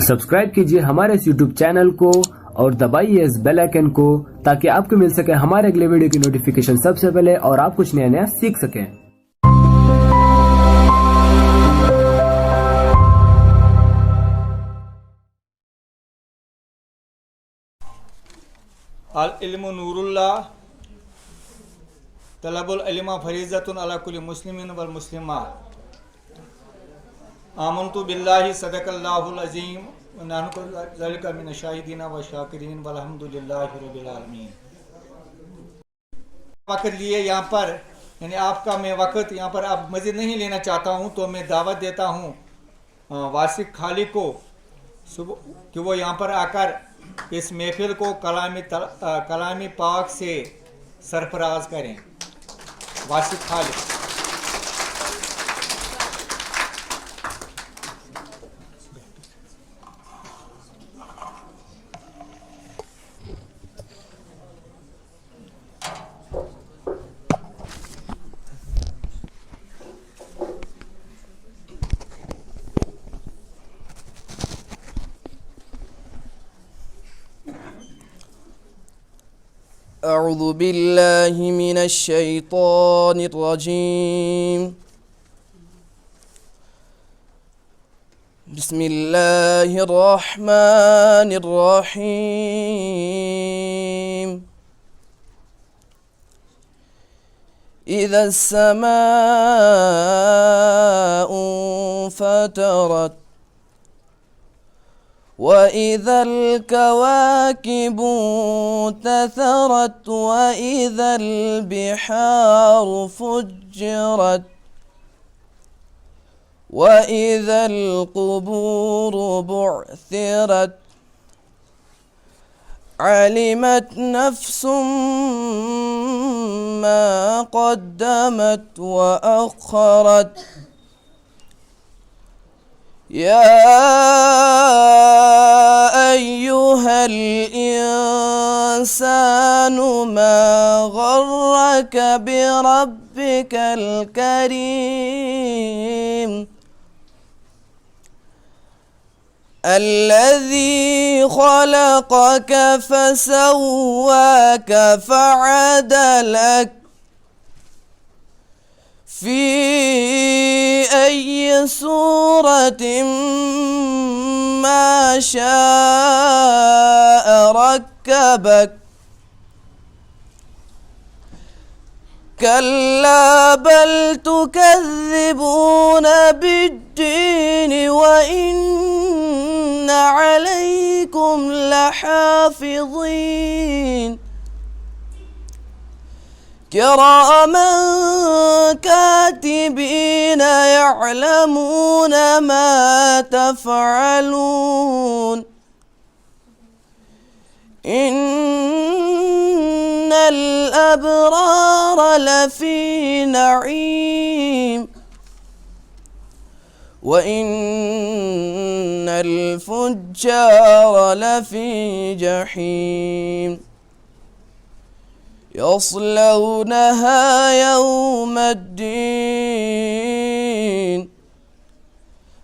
Subscribe कीजिए हमारे इस यूट्यूब चैनल को और दबाइए इस बेल आइकन को ताकि आपको मिल सके हमारे अगले वीडियो की नोटिफिकेशन सबसे पहले और आप कुछ नया नया सीख सकें। अल इल्मु नूरुल्लाह तलबुल इल्म फरीज़तुन अला कुल्लि मुस्लिमिन वल मुस्लिमात आमन्तु बिल्लाहि सदक़ल्लाहुल अज़ीम व नहनु ज़ालिका मिनश शाहिदीन व शाकिरीन वल्हम्दुलिल्लाहि रब्बिल आलमीन। वक्त लिए यहाँ पर यानी आपका मैं वक्त यहाँ पर अब मज़ीद नहीं लेना चाहता हूँ, तो मैं दावत देता हूँ वासिक खाली को कि वो यहाँ पर आकर इस महफिल को कलामी पाक से सरफराज करें। वासिक खाली। أعوذ بالله من الشيطان الرجيم. بسم الله الرحمن الرحيم. إذا السماء انفطرت وإذا الكواكب انتثرت وإذا البحار فجرت وإذا القبور بعثرت علمت نفس ما قدمت وأخرت. يا أيها الإنسان ما غرك بربك الكريم الذي خلقك فسواك فعدلك في أي صورة ما شاء ركبك. كلا بل تكذبون بالدين وإن عليكم لحافظين كراما كاتبين يعلمون ما تفعلون. إن الأبرار لفي نعيم وإن الفجار لفي جحيم يصلونها يوم الدين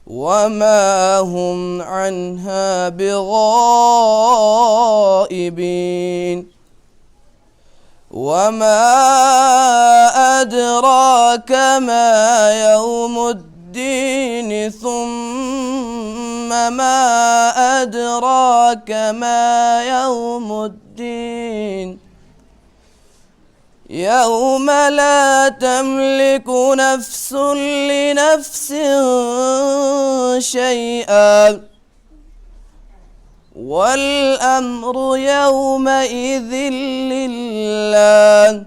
وما هم عنها بغائبين. وما أدراك ما يوم الدين ثم ما أدراك ما يوم الدين يوم لا تملك نفس لنفس شيئا والأمر يومئذ لله.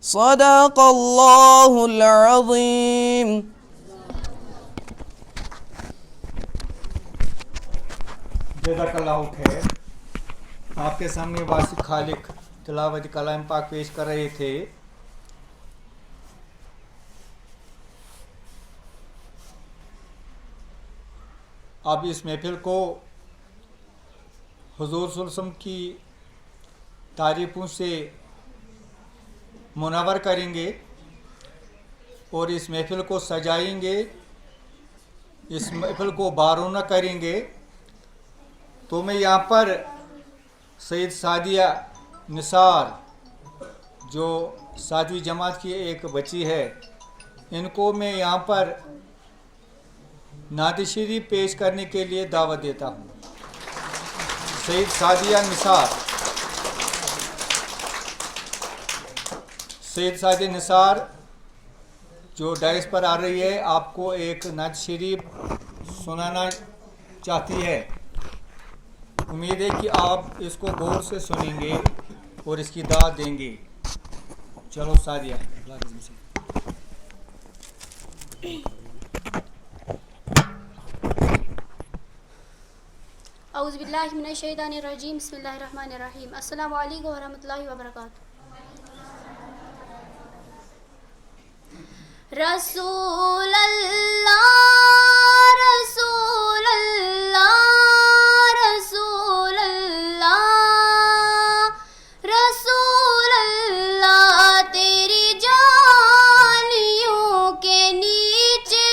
صدق الله العظيم. जज़ाकल्लाहु खैर। आपके सामने वासिक खालिक तिलावत कलाम पाक पेश कर रहे थे। अब इस महफिल को हुजूर सल्लल्लाहु अलैहि वसल्लम की तारीफ़ों से मुनव्वर करेंगे और इस महफिल को सजाएंगे, इस महफिल को बारूना करेंगे تو میں یہاں پر سید سعدیہ نثار جو 7ویں جماعت کی ایک بچی ہے، ان کو میں یہاں پر نعت شریف پیش کرنے کے لیے دعوت دیتا ہوں. سید سعدیہ نثار، سید سعدیہ نثار جو ڈائس پر آ رہی ہے، آپ کو ایک نعت شریف سنانا چاہتی ہے. امید ہے کہ آپ اس کو غور سے سنیں گے اور اس کی داد دیں گے. چلو سعدیہ. اعوذ باللہ من الشیطان الرجیم. بسم اللہ الرحمن الرحیم. السلام علیکم ورحمۃ اللہ وبرکاتہ. رسول اللہ رسول اللہ رسول اللہ رسول اللہ، تیری جانیوں کے نیچے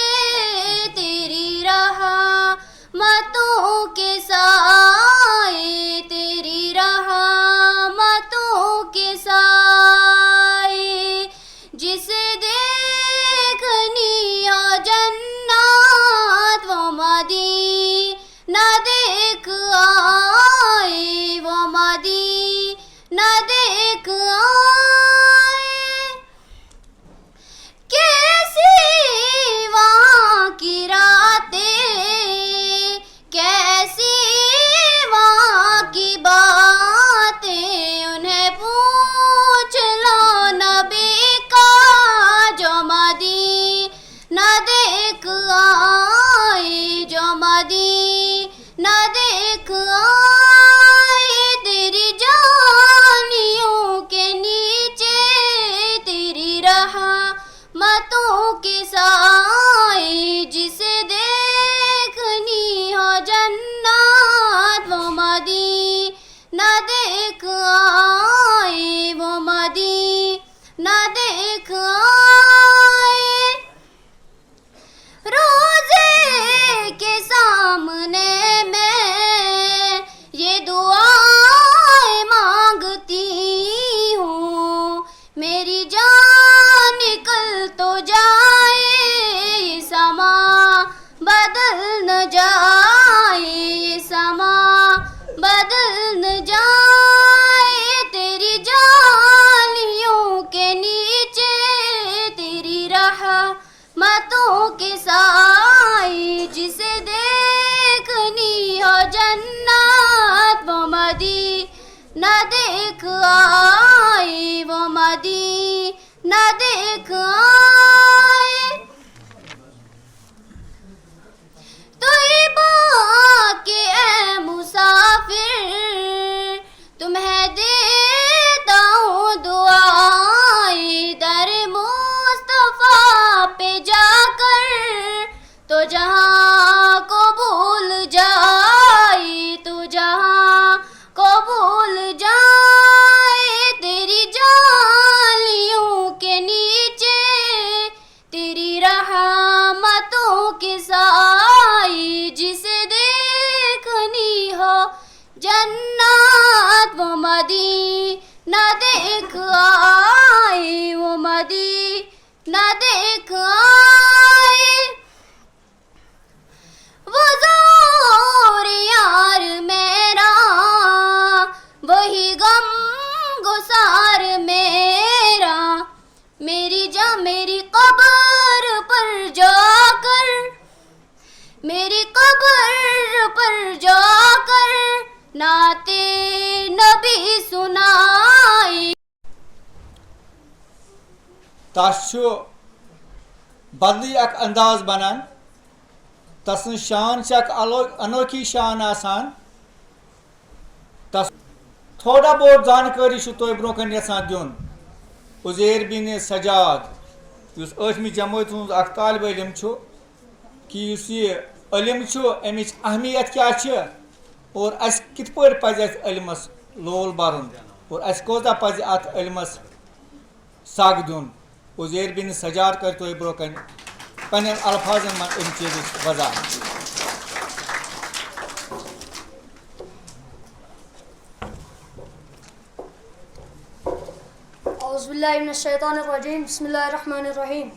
تیری رحمتوں کے سائے، تیری رحمتوں کے سائے، جسے دیکھنی ہو جنات وہ مدینہ دیکھ آئے، وہ مدینہ دیکھ آئے. کیسی وہاں کی راتیں، کیسی وہاں کی باتیں، انہیں پوچھ لو نبی کا جو مدینہ دیکھ آئے، جو مدینہ دیکھ آئے. تیری جانیوں کے نیچے تیری رحمتوں کے سائے، جسے دیکھنی ہو جنات وہ مدینہ دیکھ آئے، وہ مدینہ دیکھ آئے. روزے کے سامنے میں یہ دعائیں مانگتی ہوں، میری جان نکل تو جائے، یہ سما بدل نہ جائے، یہ سما بدل نہ جائے. تیری جانیوں کے نیچے تیری رحمتوں کے سائے، جسے دیکھنی ہو جنات وہ مدینہ دیکھ آئے، وہ مدینہ دیکھ آئے. طیبہ کے اے مسافر تمہیں دیتا ہوں دعائیں، در مصطفیٰ پہ جا کر تو جہاں کو بھول جائے، تو جہاں کو بھول جائے. تیری جانیوں کے نیچے تیری رحمتوں کے سائے، جسے دیکھنی ہو جنات وہ مدینہ دیکھ آئے، وہ مدینہ دیکھ آئے. وہ زور یار میرا وہی غم گسار میرا، میری میری قبر پر جا کر، میری قبر پر جا کر نعت نبی سنائی. تس چھُ بدلٕے اکھ انداز بنان، تسن شان چھِ اکھ انوکھی شان آسان. تس تھوڑا بہت زانکٲری چھُ تۄہہِ برونٛہہ کَنہِ یژھان دیُن. عزیر بن سجاد یُس 8ویں جمٲژ ہُنٛد اکھ طالبہِ علم چھُ، کہ یُس یہِ علم چھُ اَمِچ اہمیت کیٛاہ چھِ اور اَسہِ کِتھ پٲٹھۍ پَزِ اَسہِ علمَس لول بَرُن اور اَسہِ کوتاہ پَزِ اَتھ علمَس سگ دیُن. عزیر بن سجاد کَرِ تۄہہِ برونٛہہ کَنہِ پنٛنٮ۪ن الفاظن منٛز اَمہِ چیٖزٕچ وضاحت. billahi minash shaitanir rajim. Bismillahir rahmanir rahim.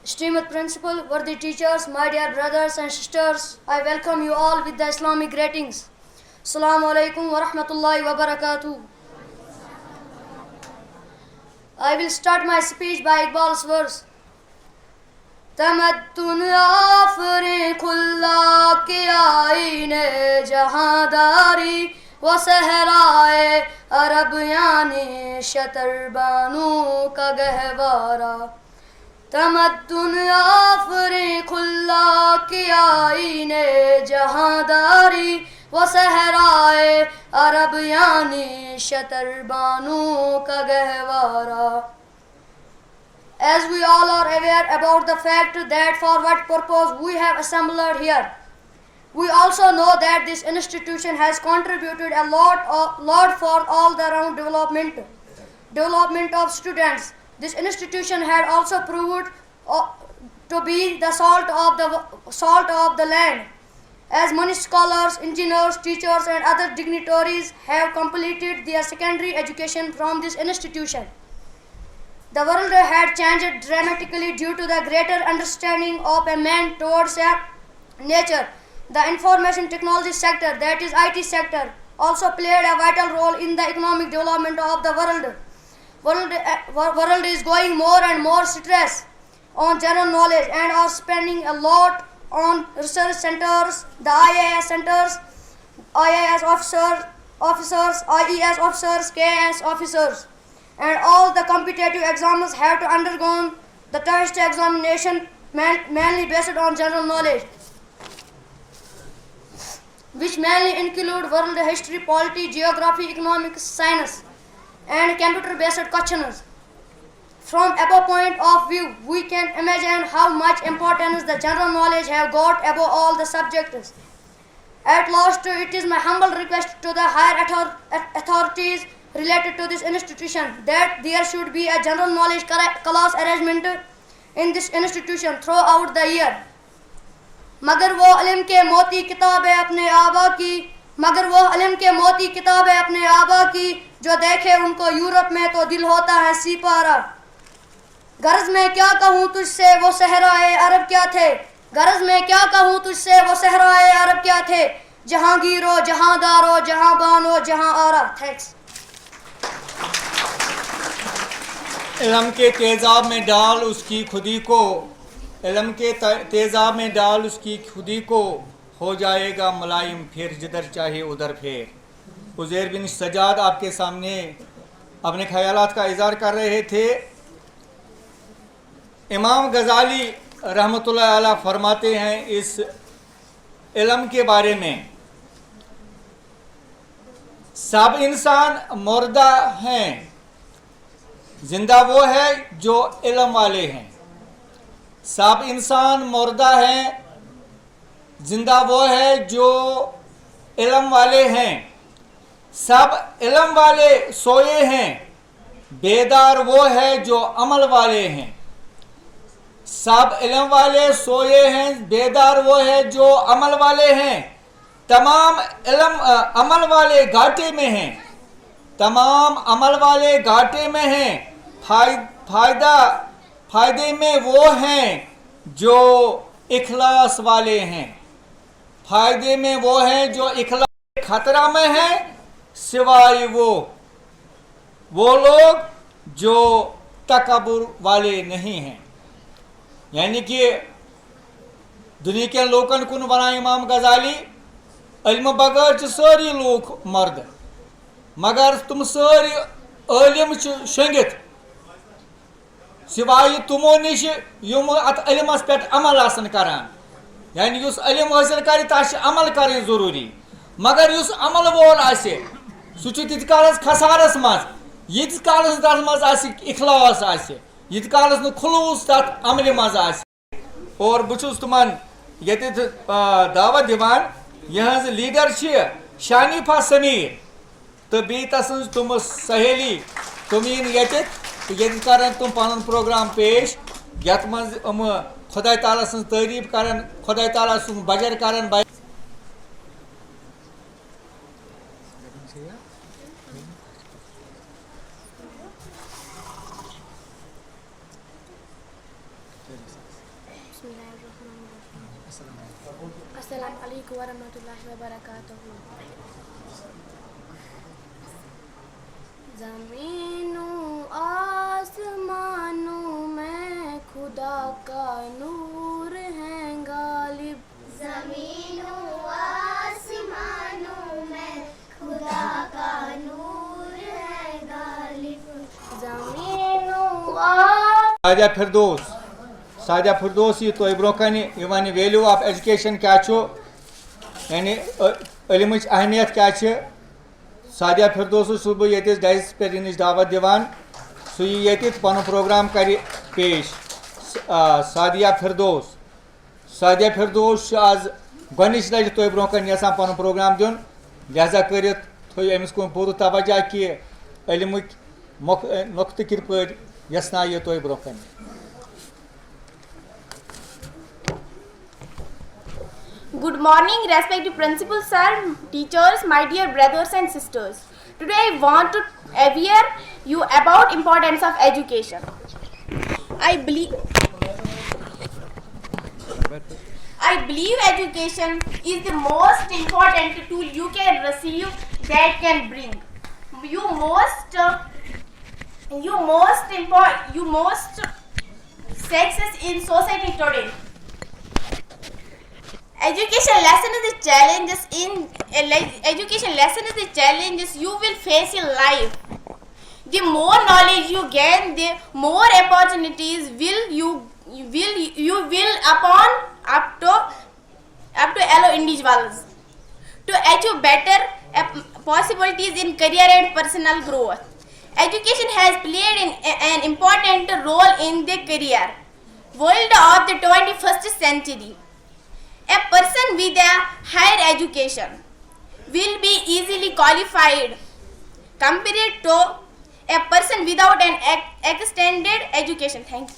Esteemed principal, worthy teachers, my dear brothers and sisters, I welcome you all with the Islamic greetings. Assalamu alaikum wa rahmatullahi wa barakatuh. I will start my speech by Iqbal's verse. تمدن آفریں کھلا کے آئینے جہانداری و صحرائے عرب یعنی شتر بانو کا گہوارہ. تمدن آفریں کھلا کے آئینے جہانداری و صحرائے عرب یعنی شتر بانو کا گہوارہ. As we all are aware about the fact that for what purpose we have assembled here, we also know that this institution has contributed a lot for all the round development of students. This institution had also proved to be the salt of the land, as many scholars, engineers, teachers and other dignitaries have completed their secondary education from this institution. The world had changed dramatically due to the greater understanding of a man towards nature. The information technology sector, that is IT sector, also played a vital role in the economic development of the world. World is going more and more stress on general knowledge and are spending a lot on research centers, the IAS centers, IAS officers, IES officers, KS officers. And all the competitive examiners have to undergo the test examination mainly based on general knowledge, which mainly include world history, polity, geography, economics, science, and computer-based questions. From above point of view, we can imagine how much importance the general knowledge have got above all the subjects. At last, it is my humble request to the higher authorities related to this institution that there should be a general knowledge class arrangement in this institution throughout the year. مگر وہ علم کے موتی کتاب ہے اپنے آبا کی، مگر وہ علم کے موتی کتاب ہے اپنے آبا کی، جو دیکھے ان کو یورپ میں تو دل ہوتا ہے سیپارہ. غرض میں کیا کہوں تجھ سے وہ صحرائے عرب کیا تھے، غرض میں کیا کہوں تجھ سے وہ صحرائے عرب کیا تھے، جہانگیرو جہاندارو جہاں بانو جہاں آرا. تھینکس. علم کے تیزاب میں ڈال اس کی خودی کو، علم کے تیزاب میں ڈال اس کی خودی کو، ہو جائے گا ملائم پھر جدھر چاہے ادھر پھر. عزیر بن سجاد آپ کے سامنے اپنے خیالات کا اظہار کر رہے تھے. امام غزالی رحمۃ اللہ علیہ فرماتے ہیں اس علم کے بارے میں، سب انسان مردہ ہیں، زندہ وہ ہے جو علم والے ہیں. سب انسان مردہ ہیں، زندہ وہ ہے جو علم والے ہیں. سب علم والے سوئے ہیں، بیدار وہ ہے جو عمل والے ہیں. سب علم والے سوئے ہیں، بیدار وہ ہے جو عمل والے ہیں. تمام عمل والے گھاٹے میں ہیں، تمام عمل والے گھاٹے میں ہیں. فائدے میں وہ ہیں جو اخلاص والے ہیں، فائدے میں وہ ہیں جو اخلاص. خطرہ میں ہیں سوائے وہ لوگ جو تکبر والے نہیں ہیں. یعنی کہ دنیا کے لوکن کن ونان امام غزالی، علم بغیر چھ ساری لوگ مرد، مگر تم ساری عالم شنگت سوائے تمو نش یم ات علمس پہ عمل آسن کران. یعنی اس علم حاصل کر تس عمل کریں ضروری، مگر اس عمل وول آسے سہ تیت کالس خسارس مز، یت کالس تر مز اخلاص آسے، یت کالس نہ خلوص تر عمل مز آسے. اور بچس تمن یت دعوت دیوان یہز لیڈر شانیفہ سمیر تو بی تسن تم سہیلی تم یت کرن تم پن پروگرام پیش یت مز خدا تعالیٰ سن تعریف کرن، خدا تعالیٰ سن بجر کرن. अस्सलाम वालेकुम वरहमतुल्लाहि वबरकातुहू। ज़मीनों आसमानों में खुदा का नूर है गालिब। ज़मीनों आसमानों में खुदा का नूर है गालिब। ज़मीनों सादिया फिरदौस ये तो ब्रो कन वैल्यू ऑफ एजुकेशन क्या यानी इल्मच अहमियत क्या सादिया फिरदौस सुबह ये डाइस पे नश दावत दिवान सु ये पन प्रोग्राम कर पेश। सादिया फिरदौस आज गोनिच लट तो ब्रो कन यसान पन प्रोग्राम दिन लिहाजा कर अमिस कुन पूर तवज्जो कि इल्मिक नुक्त किर पे यस्ना ये तो ब्रो कन। Good morning, respected principal sir, teachers, my dear brothers and sisters. Today I want to aware you about importance of education. I believe education is the most important tool you can receive that can bring you most success in society today. Education lesson is the challenges you will face in life. The more knowledge you gain, the more opportunities you will up to allow individuals to achieve better possibilities in career and personal growth. Education has played an important role in the career world of the 21st century. A person with a higher education will be easily qualified compared to a person without an extended education. Thank you.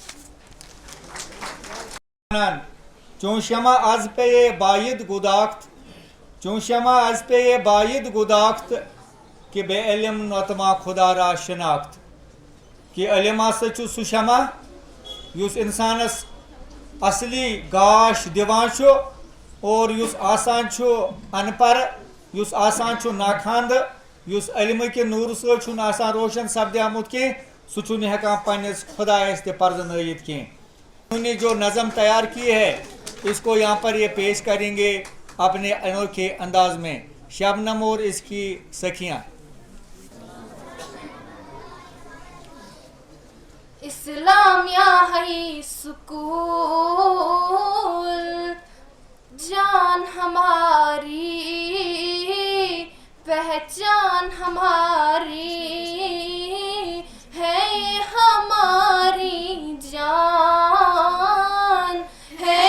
चूंशमा आज पे ये बायद गुदाख्त कि बे इल्म नतमा खुदा रा शनाख्त कि इल्म सु सुशमा युस इंसानस असली गाश दिवान छो और युस आसान छो अनपर युस आसान छो नाखांद युस इल्म के नूर सो छुन आसान रोशन सपद्यामुत के सु छु हेकान पन्निस खुदायस ते पर्जनयित के। उन्होंने जो नज़म तैयार की है इसको यहाँ पर ये पेश करेंगे अपने अनोखे अंदाज में शबनम और इसकी सखियाँ। इस्लामिया है स्कूल जान हमारी पहचान हमारी है हमारी जान है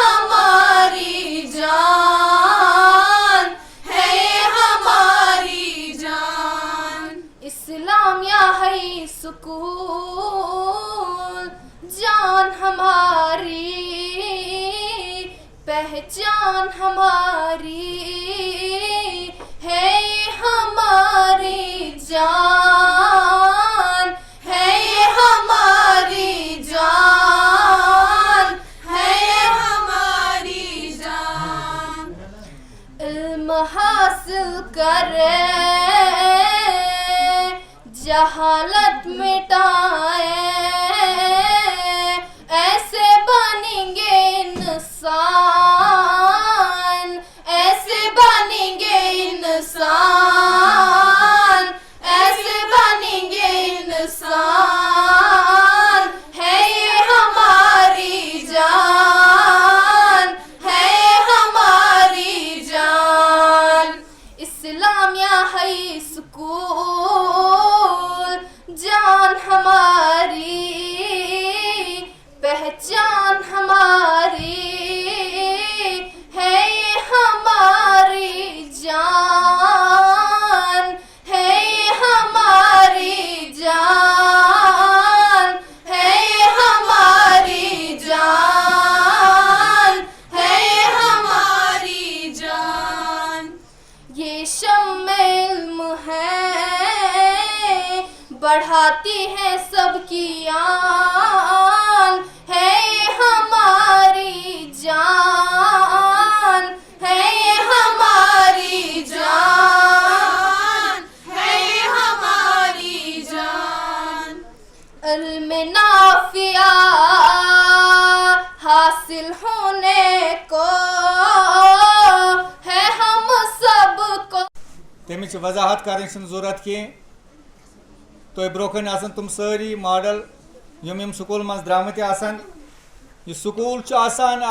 हमारी जान है हमारी जान। इस्लामिया है स्कूल जान हमारी पहचान हमारी है हमारी जान है हमारी जान है हमारी जान। इल्म हासिल करे जहालत मिटाए ऐसे बनेंगे इंसान ऐसे बनेंगे इंसान ऐसे बनेंगे इंसान है ये हमारी जान है हमारी जान। इस्लामिया है स्कूल जान हमारी पहचान हमारी है ये हमारी जान है ये हमारी जान है ये हमारी जान है ये हमारी जान। ये शम्मे इल्म है बढ़ाती है सबकी आन है ये हमारी जान तमिच वजाहत करने जरूरत कह तो ब्रोकन आसन तुम सारी मॉडल यम स्कूल मज द्रामत आसन यह स्कूल आसान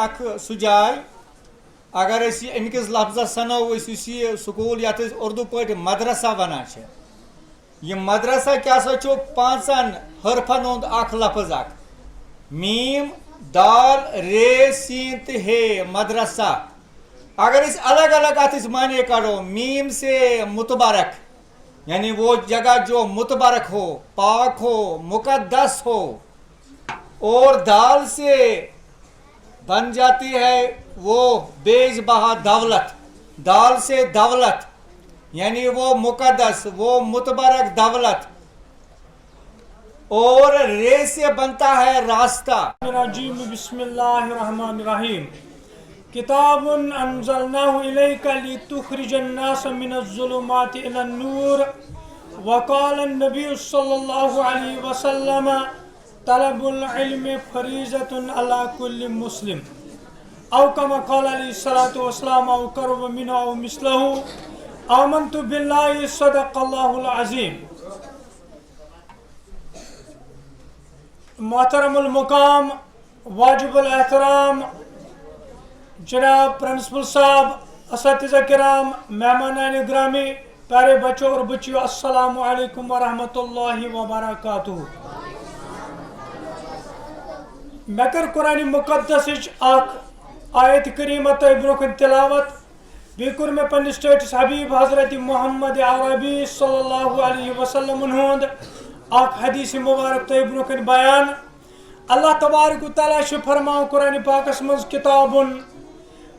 सह जाय अगर अमिकस लफ्जस सनो यह स्कूल यथ उर्दू पे मदरसा वनान यह मदरसा क्या सा 5 हरफन हुंद लफ्ज मीम दाल रे सीन ते हे मदरसा अगर इस अलग अलग अत माने करो मीम से मुतबारक यानी वो जगह जो मुतबारक हो पाक हो मुकद्दस हो और दाल से बन जाती है वो बेज बहा दौलत दाल से दौलत यानी वो मुकद्दस वो मुतबारक दौलत और रे से बनता है रास्ता। बिस्मिल्लाहिर्रहमानिर्रहीम किताबुन अंज़लनाहु इलैका लितुखरिजन्नास मिनज़्ज़ुलुमाति इलन-नूर वक़ाल नबी सल्लल्लाहु अलैहि वसल्लम तलबुल इल्मि फरीज़तुन अला कुल्लि मुस्लिम औ कमा क़ाल अलैहिस्सलातु वस्सलाम औ क़रब मिन्हु औ मिस्लहु आमन्तु बिल्लाहि सदक़ल्लाहुल अज़ीम। मोहतरमुल मुकाम वाजिबुल एहतराम जनाब प्रिंसिपल साहब असतिज़ा किराम मेहमानान ग्रामी प्यारे बच्चों और बच्चियों अस्सलामु अलैकुम वरहमतुल्लाहि वबरकातुहू। मैं कर कुरान मुक़द्दस आयत करीमा तय ब्रोकन तिलावत बे कुर मैं पन्निस स्टेटस हबीब हजरत मोहम्मद अरबी सल्लल्लाहु अलैहि वसल्लम हुंद हदीस मुबारक तय ब्रोकन बयान। अल्लाह तबारक व तआला फरमाओ कुरान पाकस मज किताबुन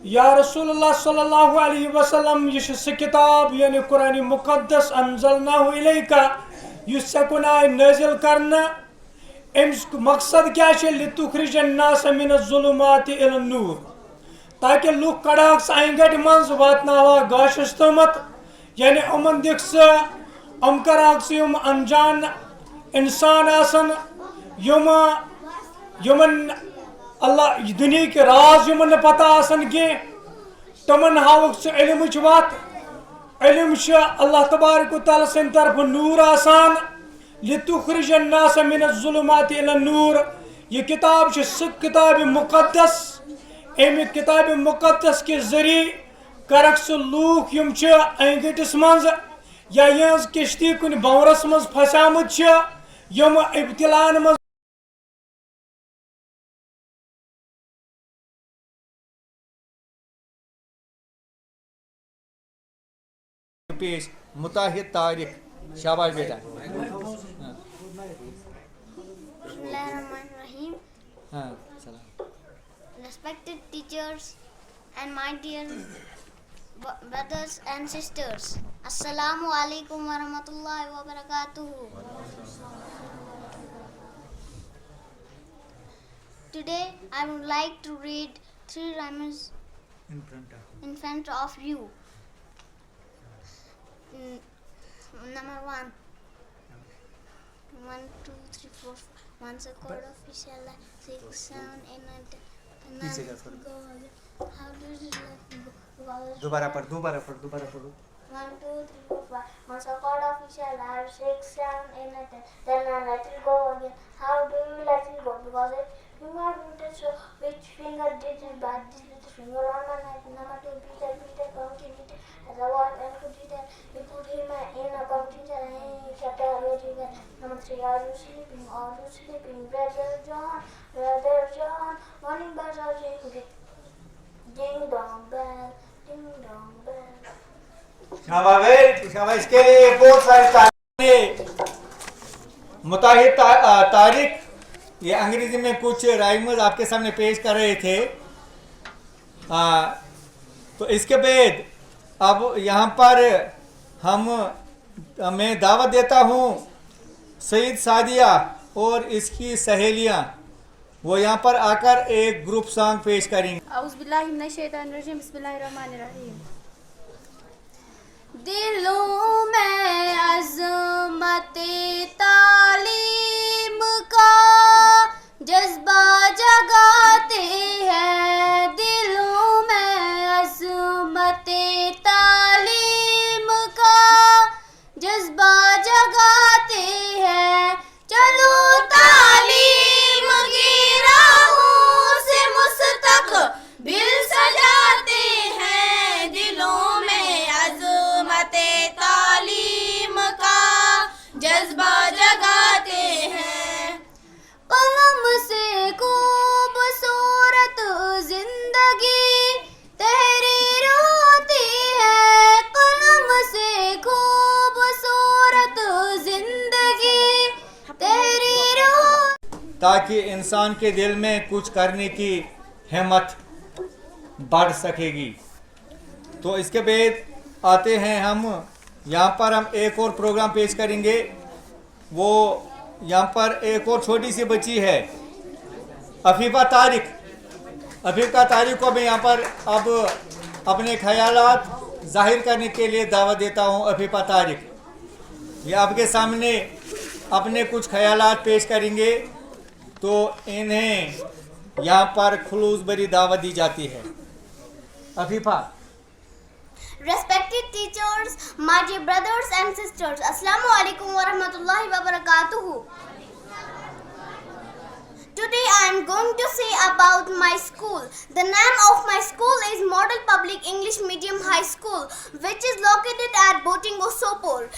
या रसूलुल्लाह सल्लल्लाहु अलैहि वसल्लम यह स किताब यानी कुरान मुक़द्दस अंज़लनाहु इलैका युस सकुनाय नाज़िल करना अम्स मकसद क्या है लितुखरिजन्नास मिनज़्ज़ुलुमाति इलन-नूर ताकि लुक कड़ाक अंगट मज वातनावा गाशस तमत यानी अमन दिख कराक अनजान इंसान आसन यमन अल्लाह दुनिया के राज यमन पता आसन के तमन हावक इल्म वत इल्म अल्लाह तबारक व तआला सद तरफ नूर आसान लितुखरिजन्नास मिनज़्ज़ुलुमाति इलन-नूर। यह किताब किताब मुक़द्दस अमि किताब मुक़द्दस के जरिए करक सह लूख यम अंगटिस मज या यह किश्ती कुन बवरस मज फसामुत यम इब्तिलान मज पेश मुताहिद तारिक शाबाश बेटा। Bismillahirrahmanirrahim. हाँ सलाम। Respected teachers and my dear brothers and sisters, Assalamu alaikum wa rahmatullahi wa barakatuhu. Today I would like to read 3 rhymes in front of you. Number 1. 1, 2, 3, 4, 5. Once a god official 6, 7, 8, 9, 10. पीछे का थोड़ा। How does it go? दोबारा पढ़ 1, 2, 3, 4, 5. Once a god official 6, 7, 8, 9, 10. Then I let it go again. How do you let it go? Because you have to show which finger did it bad. This little finger on my neck. Number 2, Peter, counting it. As I walk and could it, we put him in a counting jar and he shut out waiting there. Number 3, are you sleeping? Are you sleeping? Brother John, morning bells are ringing. Ding dong bell, ding dong bell. शाबाश इसके लिए बहुत सारी मुताहिद तारिक ये अंग्रेजी में कुछ rhymes आपके सामने पेश कर रहे थे। तो इसके बाद अब यहाँ पर मैं दावत देता हूँ सईद सादिया और इसकी सहेलियाँ वो यहाँ पर आकर एक ग्रुप सॉन्ग पेश करेंगे। औज़ुबिल्लाहि मिनश्शैतानिर्रजीम बिस्मिल्लाहिर्रहमानिर्रहीम। दिलों में अज़मते तालीम का जज्बा जगाते हैं। दिलों में अज़मते तालीम का ताकि इंसान के दिल में कुछ करने की हिम्मत बढ़ सकेगी। तो इसके बाद आते हैं हम यहाँ पर हम एक और प्रोग्राम पेश करेंगे। वो यहाँ पर एक और छोटी सी बच्ची है अफीफा तारिक। अफीफा तारिक को मैं यहाँ पर अब अपने ख्यालात जाहिर करने के लिए दावत देता हूँ। अफीफा तारिक ये आपके सामने अपने कुछ ख्यालात पेश करेंगे, तो इन्हें यहाँ पर खुलूस भरी दावत दी जाती है। Afifa. Respected teachers, my dear brothers and sisters, Assalamu alaikum wa rahmatullahi wa barakatuhu. Today I am going to say about my school. The name of my school is Model Public English Medium High School, which is located at Botingo, Sopor.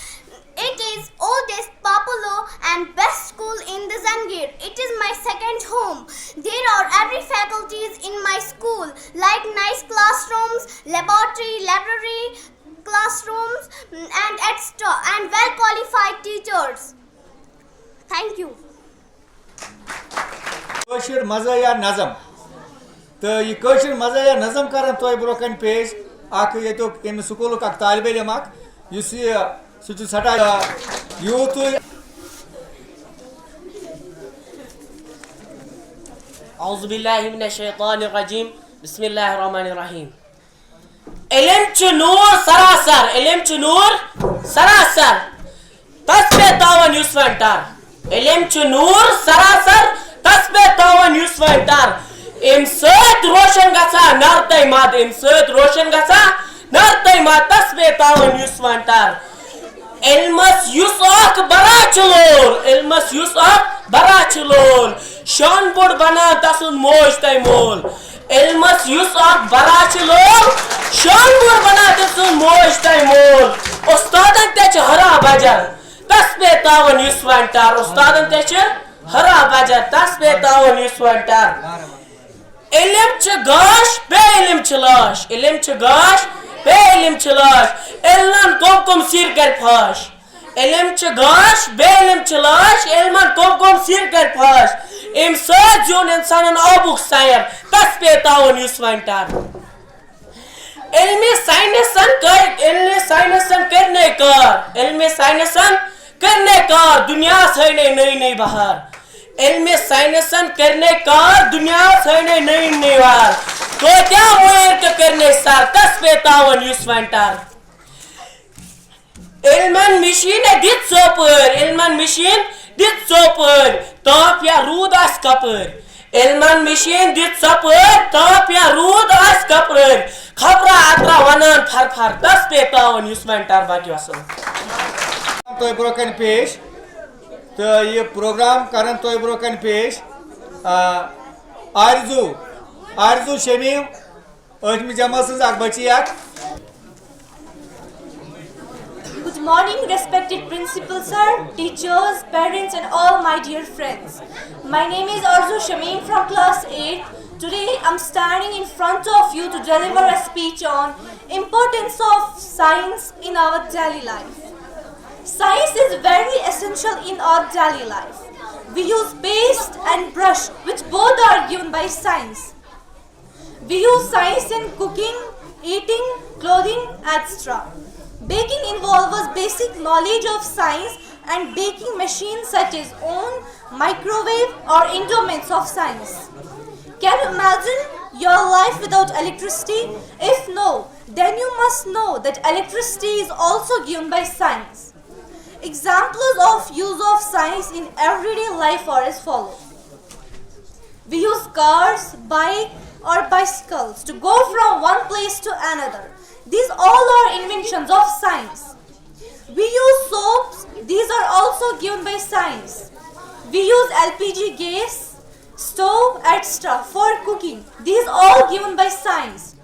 It is oldest, popular and best school in the Zangir. It is my second home. There are every faculties in my school, like nice classrooms, library, classrooms and extra, and well qualified teachers. Thank you. Kosher मज़ा या नज़म तो ये kosher मज़ा या नज़म करन तो broken पेश आख ये तो इन स्कूल का तालिब इल्म आख युस ये सुचु सटा यूथ औज़ु बिल्लाहि मिनश शैतानिर रजीम बिस्मिल्लाहिर रहमानिर रहीम। इल्म च नूर सरासर, इल्म च नूर सरासर तस्बे तावन युसवंटार। इल्म च नूर सरासर तस्बे तावन युसवंटार। इम सत रोशन गसा नरतै माद, इम सत रोशन गसा नरतै माद तस्बे तावन युसवंटार। इल्मस युस अख बरा चलोल, इल्मस युस अख बरा चलोल शान बोड बना तसुन मोज तै मोल। इल्मस युस अख बरा चलोल शान बोड बना तसुन मोज तै मोल। उस्तादन ते छ हरा बजर तस्बे तावन युसवंटार। उस्तादन ते छ हरा बजर तस्बे तावन युसवंटार। इल्म छ गाश बे इल्म छ लाश, इल्म छ गाश बे इल्म छ लाश। इल्मन कोम सिर कर फाश। इल्म छ गाश बे इल्म छ लाश। इल्मन कोम सिर कर फाश। इम सत जोन इंसानन आबुक सायर तस्बे तावन युसवंटार। इल्म साइंसन करने कार, इल्म साइंसन करने कार दुनिया सैने नई नई बहार। इल्म साइंसन करने कार दुनिया सैने नई नई बहार। तो क्या मोयर के करने सार तस्बे तावन युसवंटार। इल्मन मशीन दित सोपर, इल्मन मशीन दित सोपर ताप या रूद आस कपर। इल्मन मशीन दित सोपर ताप या रूद आस कपर। खबरा अतरा वनान फर फर तस्बे तावन युसवंटार। बाकी वसल्लम तो ब्रोकन पेश तो ये प्रोग्राम करन तो ब्रोकन पेश आरजू शमीम 8वीं जमात से अख बची अख। Good morning, respected principal sir, teachers, parents and all my dear friends. My name is Arzu Shamim from class 8. Today I'm standing in front of you to deliver a speech on importance of science in our daily life. Science is very essential in our daily life. We use paste and brush, which both are given by science. We use science in cooking, eating, clothing, etc. Baking involves basic knowledge of science and baking machines such as oven, microwave or instruments of science. Can you imagine your life without electricity? If no, then you must know that electricity is also given by science. Examples of use of science in everyday life are as follows. We use cars, bike or bicycles to go from one place to another. These all are inventions of science. We use soaps. These are also given by science. We use LPG gas, stove, etc. for cooking. These all given by science.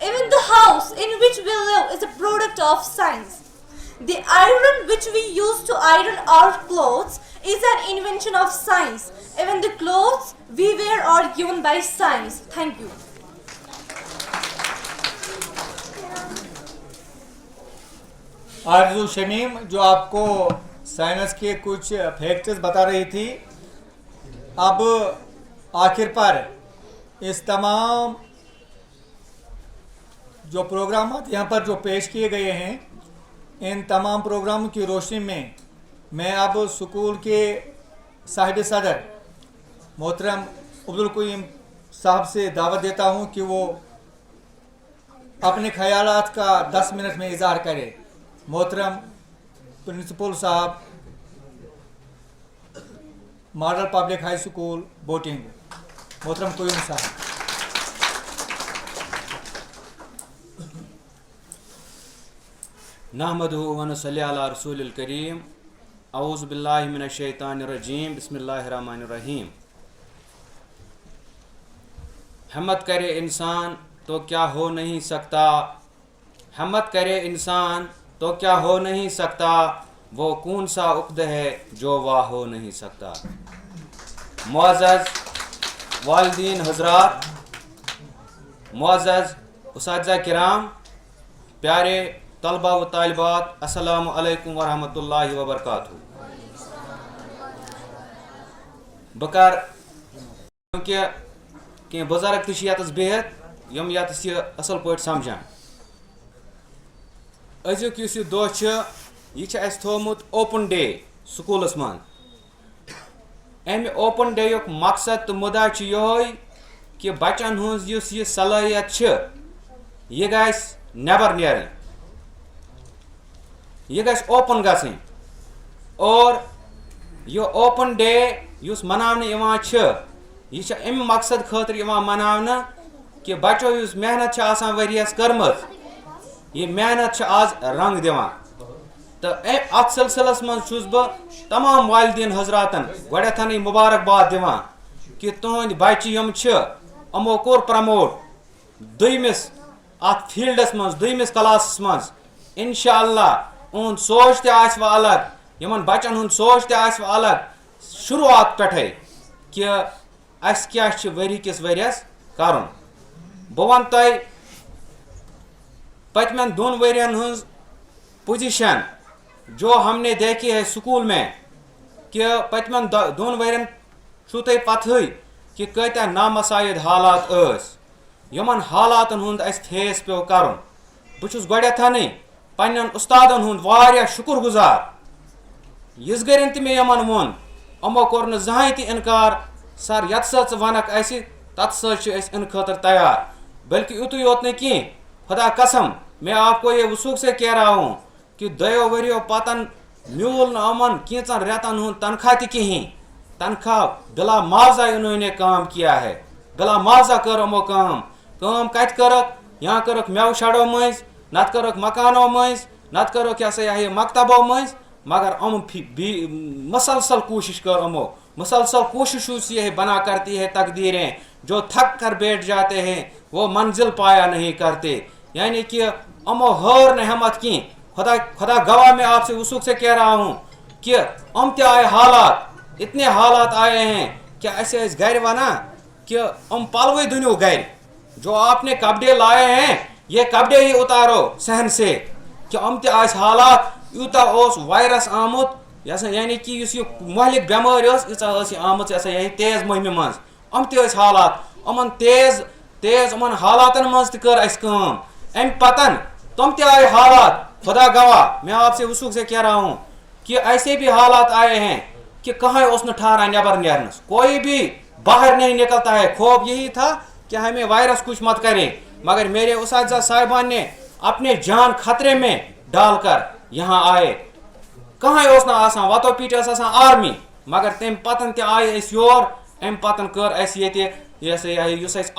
Even the house in which we live is a product of science. The iron which we use to iron our clothes is an invention of science. Even the clothes we wear are given by science. Thank you. आरजू शमीम जो आपको science के कुछ facts बता रही थी, अब आखिर पर इस तमाम जो प्रोग्राम यहाँ पर जो पेश किए गए हैं, इन तमाम प्रोग्रामों की रोशनी में मैं अब स्कूल के साहिब सदर मोहतरम अब्दुल करीम साहब से दावत देता हूँ कि वो अपने ख्यालात का 10 मिनट में इजहार करें। मोहतरम प्रिंसिपल साहब, model public high school boating, मोहतरम करीम साहब। नहमदुहु व नसल्ली अला रसूलिल करीम। औज़ु बिल्लाहि मिनश शैतानिर रजीम। बिस्मिल्लाहिर रहमानिर रहीम। हिम्मत करे इंसान तो क्या हो नहीं सकता, हिम्मत करे इंसान तो क्या हो नहीं सकता, वो कौन सा उक़्द है जो वाह हो नहीं सकता। मुअज़्ज़ज़ वालिदीन हज़रात, मुअज़्ज़ज़ उस्ताज़ किराम, प्यारे तलबा व तालिबात, अस्सलामु अलैकुम व रहमतुल्लाहि व बरकातहू। बकर क्योंकि कि बुजुर्ग तश यतस बिहत यम यतस यह असल पॉइंट समझान। अजुक यह दह यह थोमुत ओपन डे स्कूलस मन। अमि ओपन डे युक मकसद तो मुदा यह कि बचन हज यह सलाहियत यह गस नबर नेरन, यह गस ओपन गसन। और यह ओपन डे युस मनावने यह अमि मकसद खतर मनावने कि बचो युस मेहनत आसान वरियस करमज, यह मेहनत आज रंग दिवान। तो अत सिलसिलस मज बह तमाम वालिदीन हजरातन गोडथन मुबारकबाद दिवान कि तुहद बच्चे यम अमो कोर प्रमोट दुयमिस अत फील्डस मज दुयमिस क्लासस मज। इंशाअल्लाह उन सोच ते आस अलग, यमन बच्चन हुन सोच ते आस अलग शुरुआत पे कि अस क्या वरी किस वरियस करन। बह वन तह पचमन 2 वरियन हज पोजीशन जो हमने देखी है स्कूल में कि पचमन 2 वरियन छू तुह पतह कि कत्या नामसायद हालात यमन हालातन हुंद अस फेस पे करन। बहु गोडथन पन्न उस्तादन हुंद वारिया शुक्र गुजार। यिस गरन ते मे यमन वोन अमो कोर न जहां ते इनकार, सर यत स वनक अस तत स इन खतर तैयार। बल्कि युतु योत न कि खुदा कसम मैं आपको ये वसूख से कह रहा हूँ कि 2 वरियों पतन म्यूल न अमन कीचन रेतन हुंद तनख्वाह ते कहीं, तनख्वाह बिला मुआवजा इन्होंने काम किया है, बिला मुआवजा कर अमो काम कत करक, यहाँ करक मेव शड़ो मज, नत करक मकानों मज, नत करक यह मकतबों मज। मगर मसलसल कोशिश कर अमो, मसलसल कोशिश यह बना करती है तकदीरें, जो थक कर बैठ जाते हैं वो मंजिल पाया नहीं करते। यानी कि अमो हर न हिम्मत की। खुदा गवाह मैं आपसे वसूख से कह रहा हूँ कि अम ते आए हालात, इतने हालात आए हैं कि ऐसे घर वना कि अम पलवे दुनियो घर, जो आपने कपड़े लाए हैं ये कपड़े ही उतारो सहन से। कि अम ते आए हालात यूता वायरस आमुत, यानी कि महलिक बेमारी आमुत यह तेज मुहिम मज, अम ते हालात अमन तेज अमन हालातन मज कर अम पतन तुम ते आए हालात। खुदा गवाह मैं आपसे वसूख से कह रहा हूँ कि ऐसे भी हालात आए हैं कि कहाँ उसने ठहरा नबर नेरनस, कोई भी बाहर नहीं निकलता है। खौफ यही था कि हमें वायरस कुछ मत करे, मगर मेरे उस्ताद साहिबान ने अपने जान खतरे में डालकर यहाँ आए। कहाँ उसने आसान वतो पीट आसान आर्मी, मगर तम पतन ते आए योर, अम पतन कर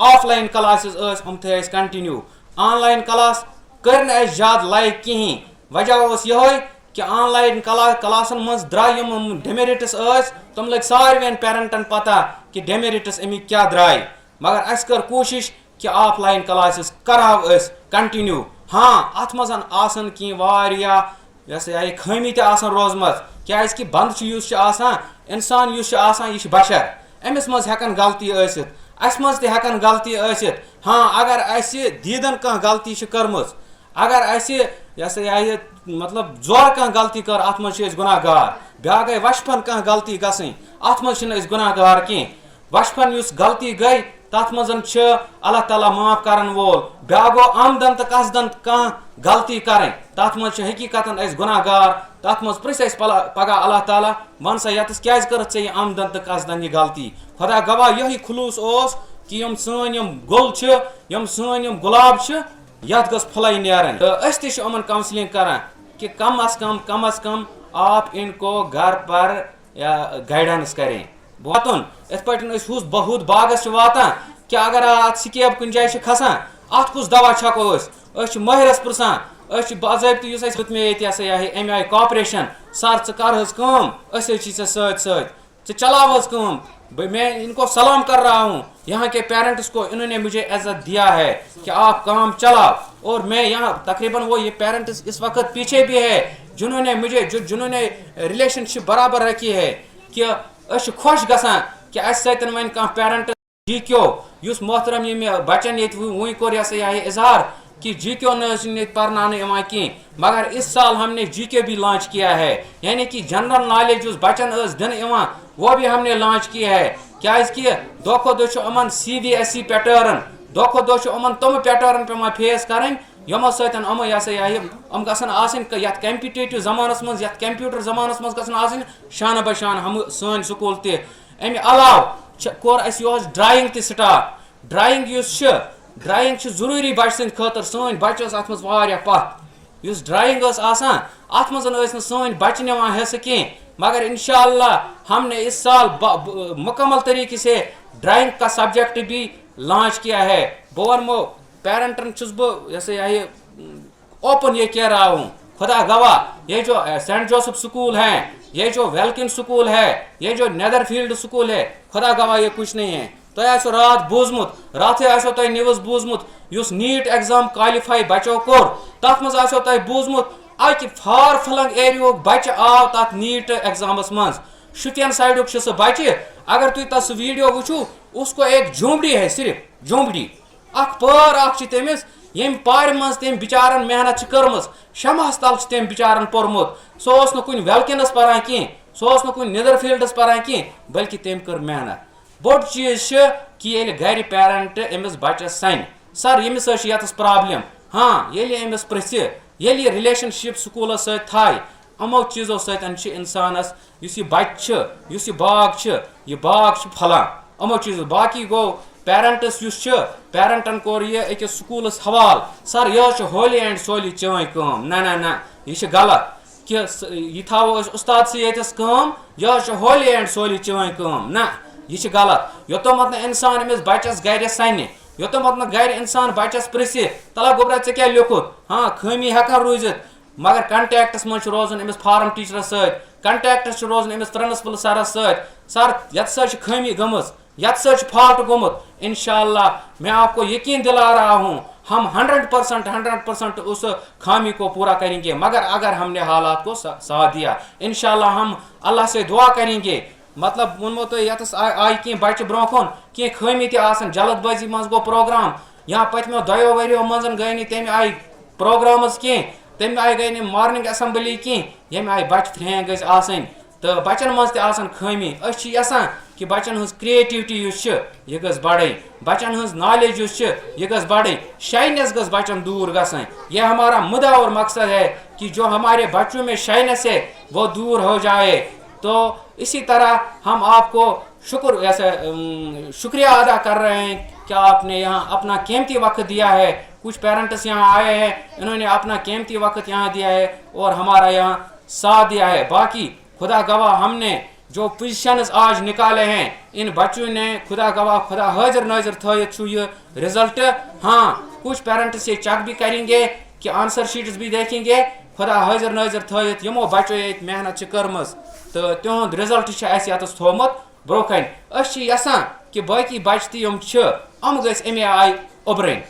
ऑफलाइन क्लासेस हम थे कंटिन्यू, ऑनलाइन क्लास कर ज्यादा लाइक कहीं। वजह यह कि ऑनलाइन क्लासन मज द्राय डेमेरिट्स तुम लग सारे पेरेंटन पता कि डेमेरिट्स अमिक क्या द्राय। मगर अस कर कोशिश कि ऑफलाइन क्लासेस कराव कंटिन्यू। हाँ अत मज आसन कि वारिया खामी ते आसन रोजमज, क्या कि बंद इंसान यह बशर, अमिस मज हेकन गलती आसित, अस मज हेकन गलती आसित। हाँ अगर अस दीदन कह गलती कर्मज, अगर अस मतलब जोर कह गलती कर अत मज गुनाहगार, ब्या गई वशफन कह गलती गई अत मज गुनाहगार कह। बचपन युस गलती गई तथ मजन छ अल्लाह ताला माफ करन वोल ब्या गो आमदन तो कसदन कह गलती करें तथ मज हकीकतन अस गुनाहगार तथ मज प्रिस अस पगह अल्लाह ताला वन सा यतस क्या कर आमदन तो कसदन यह गलती खुदा गवाह यही खुलूस ओस कि यम सन यम गुल छ यम सन यम गुलाब छ यथ गस फुलै नेरन तो अस ति यमन काउंसलिंग करान कि कम अज कम आप इनको घर पर गाइडेंस करें वातन इत पे हुस बहुत बागस वातान कि अगर अत स्केब कुन जाए खसान अत कुस दवा छको महरस पुरसान बाबत मे अमे आय कॉपरेशन सर च कर सत चलाव मैं इनको सलाम कर रहा हूँ यहाँ के पेरेंट्स को इन्होंने मुझे इज्जत दिया है कि आप काम चलाओ और मैं यहाँ तकरीबन वो ये पेरेंट्स इस वक्त पीछे भी है जिन्होंने मुझे जिन्होंने रिलेशनशिप बराबर रखी है कि खुश गसान कि अस वन कह पेरेंट जी क्यों युस मोहतरम ये बचन ये वही कोर इजहार कि जी क्यों न पढ़ाने कहीं मगर इस साल हमने जी के भी लॉन्च किया है यानी कि जनरल नॉलेज उस बचन दिन वो भी हमने लॉन्च किया है क्या दो खो दो अमन CBSE पैटर्न दो खो दो अमन तम पैटर्न पे फेस करें यमो सतन अम गसन आसन यथ कम्पिटेटिव जमानस मज यथ कंप्यूटर जमानस मज गसन आसन शान बशान हम सन स्कूल ते अमे अलाव कोर अस यो ड्राइंग ते स्टार्ट ड्राइंग युस ड्राइंग जरूरी बच सद खतर सन बच अत मज वारिया पथ युस ड्राइंग आसान अत मज सन बच निवान हिस्से कहीं मगर इंशाअल्लाह हमने इस साल मुकम्मल तरीके से ड्राइंग का सब्जेक्ट भी लॉन्च किया है बोरमो पेरेंटन ओपन ये कह रहा हूँ खुदा गवाह ये जो सेंट जोसेफ स्कूल है ये जो वेल्किन स्कूल है ये जो नेदरफील्ड स्कूल है खुदा गवाह ये कुछ नहीं है तो रात बूजमुत रात तो न्यूज बूजमुत युस नीट एग्जाम क्वालिफाई बचो कोर तथ मज तो बूजमुत अक फार फलंग एरियो बच आव तथ नीट एग्जामस मज शुपियन साइड सह बचे अगर तुम तस वीडियो वुचू उसको एक झोंपड़ी है सिर्फ झोंपड़ी अख पर अख तमिस यम पार मज तम बिचारन मेहनत कर्म शमहस तल तम बिचारन पोरमुत सह कुन वेल्किनस परान कहीं सह कुन नेदरफील्डस परान कहीं बल्कि तम कर मेहनत बोड़ चीज कि ये घर पेरेंट अमिस बचस सन सर यमिस यतस प्रॉब्लम हाँ ये अमिस प्रिस ये रिलेशनशिप स्कूल थाय अमो चीज़ों सतन इंसानस यह बच्चे यह बाग फलान अमो चीज़ों बाकी गो पेरेंट्स पेरेंटन कोर यह अकिस स्कूलस हवाल सर यह होली एंड सोली चोन कम ना ना ना यह गलत कि यह थो उस्ताद से यस कम यह होली एंड सोली चोन कम ना यह गलत योतमत इंसान अमिस बचस गर सन योतमत गर इंसान बचस प्रिस तला गोबरा ऐ क्या लिखुत हाँ खमी हेकान रूजित मगर कंटेक्टस मज रोजन अमिस फार्म टीचरस कंटेक्टस रोजन अमिस प्रिंसिपल सरस सर यत खमी गमस यत फॉल्ट गोमुत इंशाअल्लाह मैं आपको यकीन दिला रहा हूँ हम 100% उस खामी को पूरा करेंगे मगर अगर हमने हालात को साथ दिया इंशाअल्लाह हम अल्लाह से दुआ करेंगे मतलब वनमो तो यतस आई कह बच्चे ब्रोन कह खमी तन जल्दबाजी मज गो प्रोग्राम यहाँ पत्मो 2 वरियो मज गई तम आई प्रोग्रामस कह तम आई गई मॉर्निंग असेंबली कह यम आई बच फ्रें गन तो बचन मज खमी यसान कि बचन क्रिएटिविटी यह गस बढ़ बचन नॉलेज यह गस बढ़ शाइनेस गस बचन दूर गसन यह हमारा मुद्दा और मकसद है कि जो हमारे बच्चों में शाइनेस है वो दूर हो जाए तो इसी तरह हम आपको शुक्रिया अदा कर रहे हैं कि आपने यहाँ अपना कीमती वक्त दिया है कुछ पेरेंट्स यहाँ आए हैं इन्होंने अपना कीमती वक्त यहाँ दिया है और हमारा यहाँ साथ दिया है बाकी खुदा गवाह हमने जो पोजीशंस आज निकाले हैं इन बच्चों ने खुदा गवाह खुदा हाजिर नाजिर थो ये रिजल्ट हाँ कुछ पेरेंट्स ये चेक भी करेंगे कि आंसर शीट्स भी देखेंगे खुदा हाजिर नाजिर थो यमो बच्चों मेहनत कर्म तो तिहद रिजल्ट यतस थोमुत ब्रोकन यसान कि बाकी बच्चे यम गस अमे आय उभरन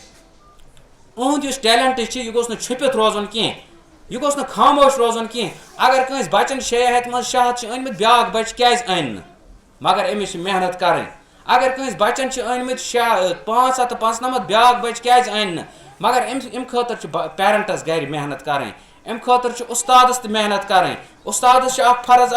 उहद टैलेंट यह गोस छुपित रोजन कह यह गोस खामोश रोजन कह अगर कंस बचन 6 हथ मज 6 हथ अनमित ब्याक बच क्या अन मगर अमिस मेहनत करें अगर कंस बचन अनमित 595 ब्याक बच क्या अन मगर अम खतर पेरेंट्स गर मेहनत करें अम खतर उस्तादस मेहनत करें उस्तादस फर्ज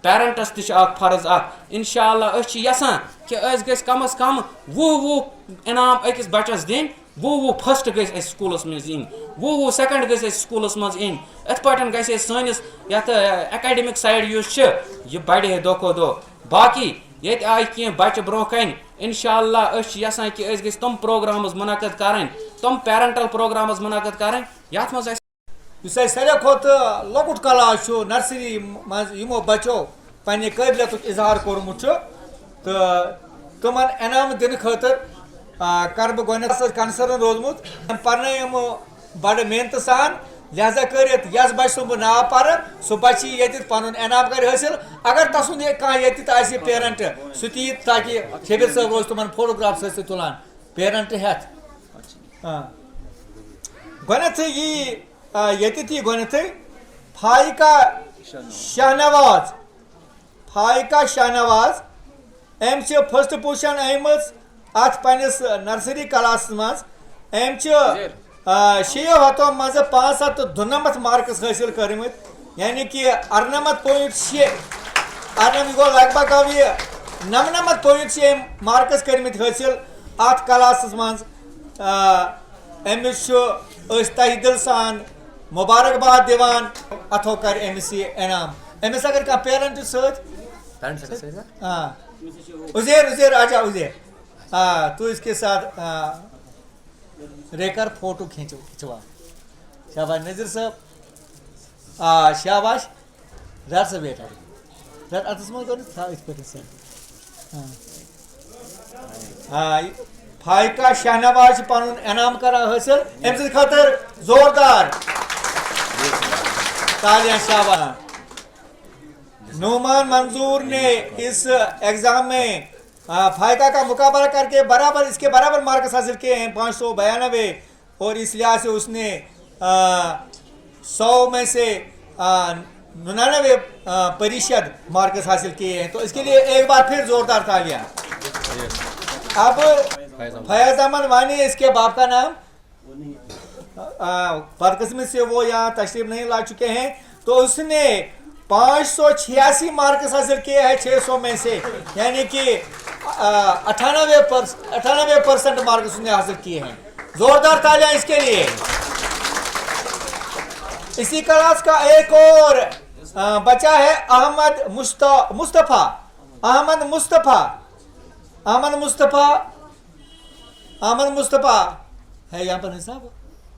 پیرنٹس تہ فرض انشاءاللہ اس یژھان کہ اس گژھِ کم از کم 20 انعام أکِس بچس دِنۍ 20 فسٹ گژھِ اَسہِ سکوٗلس منٛز یِنۍ 20 سیکنڈ گژھِ اَسہِ سکوٗلس منٛز یِنۍ یِتھ پٲٹھۍ گژھِ اَسہِ سٲنِس یتھ ایکیڈمک سایڈ یُس چھُ یہِ بڑِ ہے دۄہ کھۄتہٕ دۄہ باقٕے ییٚتہِ آیہِ کینٛہہ بچہِ برونٛہہ کَنہِ انشاءاللہ أسۍ چھِ یژھان کہ أسۍ گٔژھۍ تِم پروگرامز منعقد کرٕنۍ تِم پیرنٹل پروگرامز منعقد کرٕنۍ یتھ منٛز یُس اَسہِ ساروی کھۄتہٕ لۄکُٹ کلاس چھُ نرسری منٛز یِمو بچو پننہِ قٲبلیتُک اظہار کوٚرمُت چھُ تہٕ تِمن انعام دِنہٕ خٲطرٕ کر بہٕ گۄڈنٮ۪تھ کنسرن روٗدمُت پرنٲے یِمو بڑٕ محنتہٕ سان لہذا کٔرِتھ یس بچہِ سُنٛد بہٕ ناو پرٕ سُہ بچہِ یی ییٚتٮ۪تھ پنُن انعام کرِ حٲصِل اگر تسُنٛد کانٛہہ ییٚتٮ۪تھ آسہِ پیرنٹ سُہ تہِ یی تاکہِ شبیٖر صٲب اوس تِمن فوٹوگراف سۭتۍ تُلان پیرنٹ ہٮ۪تھ گۄڈنٮ۪تھٕے یی ییٚتٮ۪تھ یی گۄڈنٮ۪تھٕے فائقہ شاہنواز أمۍ چھِ فسٹ پوزیشن أنمٕژ اتھ پننِس نرسری کلاسس منٛز أمۍ چھِ 600 منٛزٕ 592 مارکس حٲصِل کٔرمٕتۍ یعنی کہ 98.6 گوٚو لگ بگ گوٚو یہِ 99.6 مارکس کٔرمٕتۍ حٲصِل اتھ کلاسس منٛز أمِس چھُ أسۍ تہہِ دل سان مبارکباد دِوان اتھو کر أمِس یہِ انعام أمِس اگر کانٛہہ پیرنٹ چھُ سۭتۍ عزیر آجا عزیر تو اس کے ساتھ رہ کر فوٹو کھینچوا شاباش نذیر صاحب شاباش رٹ سا بیٹا رٹ اتس منٛز گۄڈٕ تھاو یِتھ پٲٹھۍ سر فائقہ شاہنواز چھِ پنُن انعام کران حٲصِل أمۍ سٕنٛدِ خٲطرٕ زوردار تالیاں شاباش نعمان منظور نے اس ایگزام میں فائقہ کا مقابلہ کر کے برابر اس کے برابر مارکس حاصل کیے ہیں 592 اور اس لحاظ سے اس نے 100 میں سے 99% مارکس حاصل کیے ہیں تو اس کے لیے ایک بار پھر زوردار تالیاں. اب فیاض احمد وانی اس کے باپ کا نام بدقسمتی سے وہ یہاں تشریف نہیں لا چکے ہیں تو اس نے 586 مارکس حاصل کیے ہیں 600 میں سے یعنی کہ 98% مارکس نے حاصل کیے ہیں. زوردار تالیاں اس کے لیے. اسی کلاس کا ایک اور بچہ ہے احمد مصطفیٰ ہے یہاں پر نہیں صاحب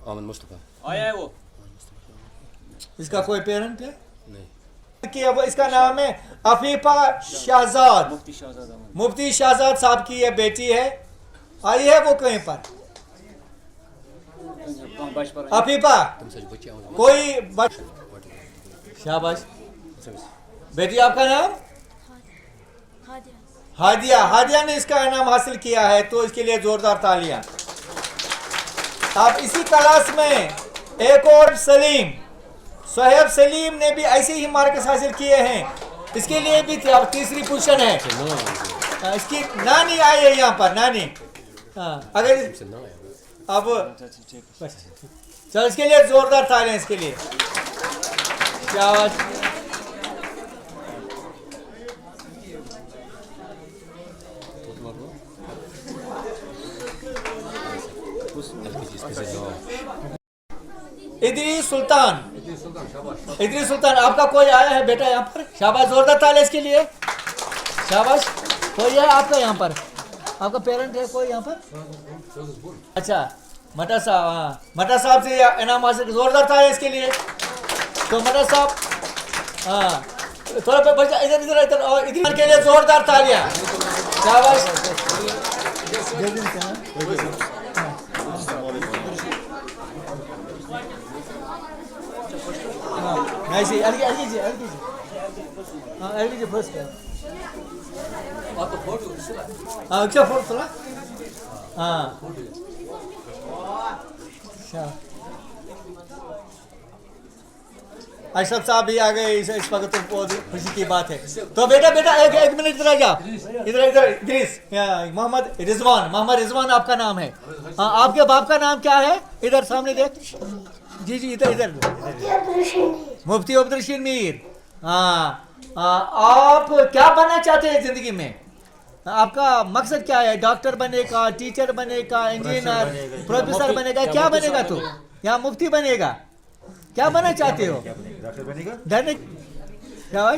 احمد مصطفیٰ آیا ہے وہ اس کا کوئی پیرنٹ ہے نہیں. اس کا نام ہے عفیفہ شہزاد مفتی شہزاد صاحب کی یہ بیٹی ہے. آئی ہے وہ کہیں پر عفیفہ کوئی شاباش بیٹی آپ کا نام ہادیہ نے اس کا انعام حاصل کیا ہے تو اس کے لیے زوردار تالیاں. اب اسی کلاس میں ایک اور صہیب سلیم نے بھی ایسے ہی مارکس حاصل کیے ہیں. اس کے لیے بھی تیسری پوزیشن ہے. اس کی نانی آئی ہے یہاں پر نانی. اگر اب چلو اس کے لیے زوردار تالیاں اس کے لیے. کیا ادریس سلطان آپ کا کوئی آیا ہے بیٹا یہاں پر. شاباش زوردار تالیاں اس کے لیے. شاباش کوئی ہے آپ کا یہاں پر آپ کا پیرنٹ ہے کوئی یہاں پر. اچھا مٹا صاحب ہاں مٹا صاحب سے انعام حاصل زوردار تالیاں اس کے لیے. تو مٹا صاحب ہاں تھوڑا بچہ ادھر اور ادھر کے لیے زوردار تالیاں. شاباش فرسٹ کیا فوٹو ہاں اشرف صاحب بھی آ گئے اس وقت بہت خوشی کی بات ہے. تو بیٹا ایک منٹ ادھر آ جا ادھر ادریس محمد رضوان آپ کا نام ہے. ہاں آپ کے باپ کا نام کیا ہے ادھر سامنے دیکھ جی ادھر مفتی عبدالرشید میر. ہاں आप क्या बनना चाहते हैं जिंदगी में? आपका मकसद क्या है? डॉक्टर बनेगा, टीचर बनेगा, इंजीनियर, प्रोफेसर बनेगा, क्या बनेगा तू? या मुफ्ती बनेगा? क्या बनना चाहते हो? डॉक्टर बनेगा। क्या भाई?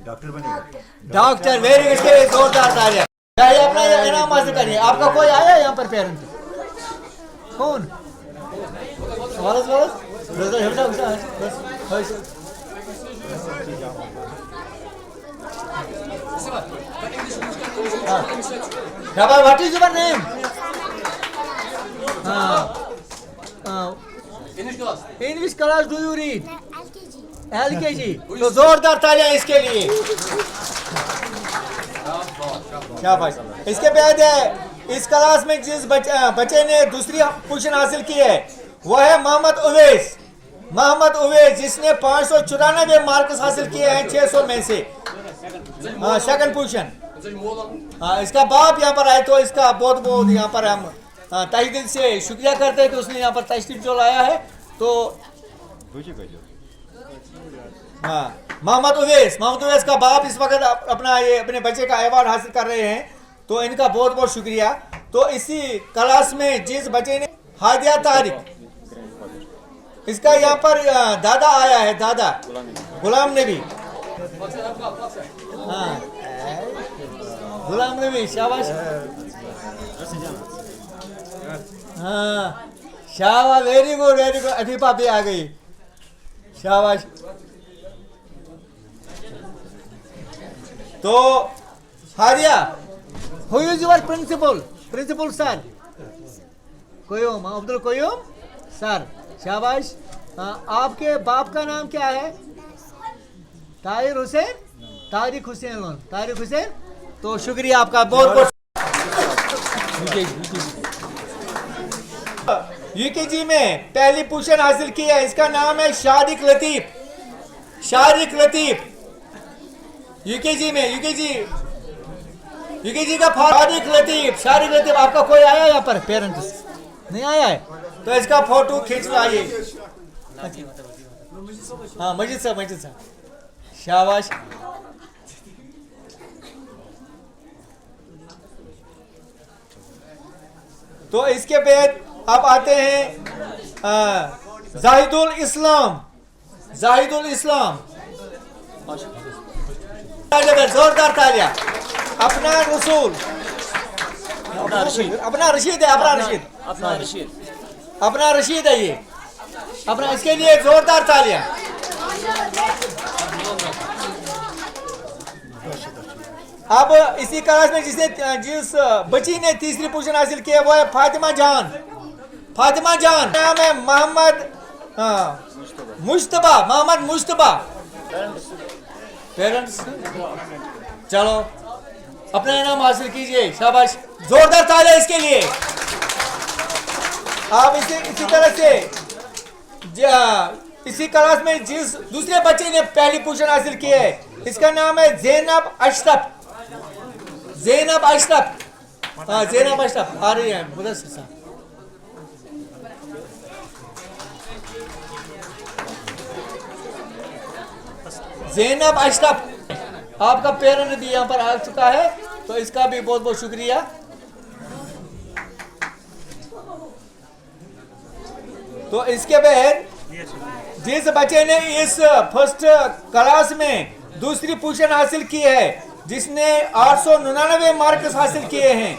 डॉक्टर बनेगा। डॉक्टर, वेरी गुड, इसके लिए जोरदार तालियां। चाहिए अपना इनाम हासिल करिए। आपका कोई आया यहाँ पर पेरेंट? कौन? What is your name? In which class do you read? LKG. तो जोरदार तालियां इसके लिए। क्या भाई? इसके बाद है इस क्लास में जिस बच्चे ने दूसरी पोजीशन हासिल की है वो है मोहम्मद उवैस। मोहम्मद उवैस जिसने 594 मार्क्स हासिल किए हैं 600 में से। Second position. इसका बाप यहाँ पर आए तो इसका बहुत बहुत यहाँ पर हम तहे दिल से शुक्रिया करते हैं कि उसने यहाँ पर तशरीफ जो लाया है। तो मोहम्मद उवैस का बाप इस वक्त अपने बच्चे का अवार्ड हासिल कर रहे हैं, तो इनका बहुत बहुत शुक्रिया। तो इसी क्लास में जिस बच्चे ने हादिया तारिक, इसका यहाँ पर दादा आया है, दादा गुलाम नबी। गुलाम नबी, शाबाश। शाबाश, very good very good. Afifa भी आ गई, शाबाश। तो हारिया, who is your principal sir? Qayoom, Abdul Qayoom sir, शाबाश। आपके बाप का नाम क्या है? तारिक हुसैन। तो शुक्रिया आपका बहुत बहुत। यूकेजी में पहली पोजीशन हासिल की है, इसका नाम है शारिक लतीफ। यूकेजी में यूकेजी का शारिक लतीफ। आपका कोई आया यहाँ पर? पेरेंट्स नहीं आया है तो इसका फोटो खींच लाइए। हाँ, मजिद साहब, शाबाश। तो इसके बाद अब आते हैं जाहिदुल इस्लाम। जोरदार तालियां। अपना रसूल, अपना रशीद है ये अपना, इसके लिए जोरदार तालियां। अब इसी क्लास में जिस बच्ची ने तीसरी पोजीशन हासिल की है वो है फातिमा जान। नाम है मोहम्मद मुश्तबा। पेरेंट्स, चलो अपना इनाम हासिल कीजिए, शाबाश। जोरदार तालियां इसके लिए। आप इसी तरह से इसी क्लास में जिस दूसरे बच्चे ने पहली पोजीशन हासिल की है, इसका नाम है ज़ैनब अशरफ। आ रही है मुदस्सिर साहब। ज़ैनब अशरफ, आपका पेरेंट भी यहाँ पर आ चुका है, तो इसका भी बहुत बहुत शुक्रिया। तो इसके बाद जिस बच्चे ने इस फर्स्ट क्लास में दूसरी पोजीशन हासिल की है, जिसने 899 मार्क्स हासिल किए हैं,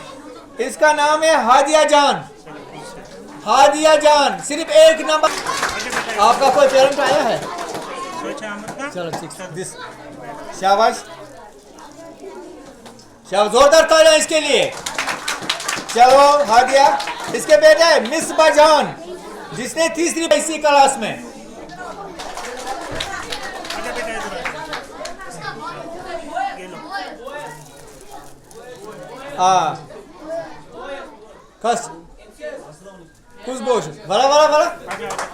इसका नाम है हादिया जान। सिर्फ एक नंबर। आपका कोई पेरेंट आया है? चलो ठीक, शाबाश। जोरदार तालियां इसके लिए। चलो हादिया। इसके बाद है मिसबा जान, जिसने तीसरी इसी क्लास में। कुछ बोश बड़ा।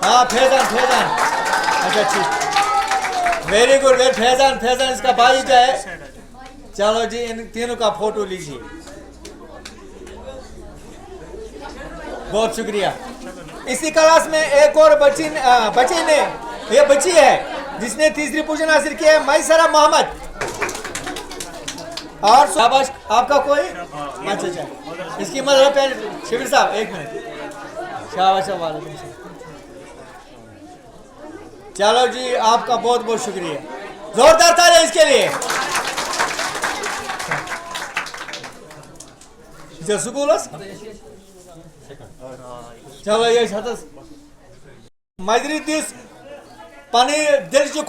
हाँ, फैजान। अच्छा ठीक, वेरी गुड। फैजान इसका भाई जो है। चलो जी, इन तीनों का फोटो लीजिए। बहुत शुक्रिया। इसी क्लास में एक और बच्ची है जिसने तीसरी पोजीशन हासिल की है, मैसरा मोहम्मद। और शाबाश आपका कोई अच्छा अच्छा इसकी मदद पहले शिविर साहब 1 मिनट शाबाश वालेकुम चलो जी आपका बहुत बहुत शुक्रिया जोरदार तालियां इसके लिए जो स्कूल चलो ये छतस मजरी दिस पानी दिल की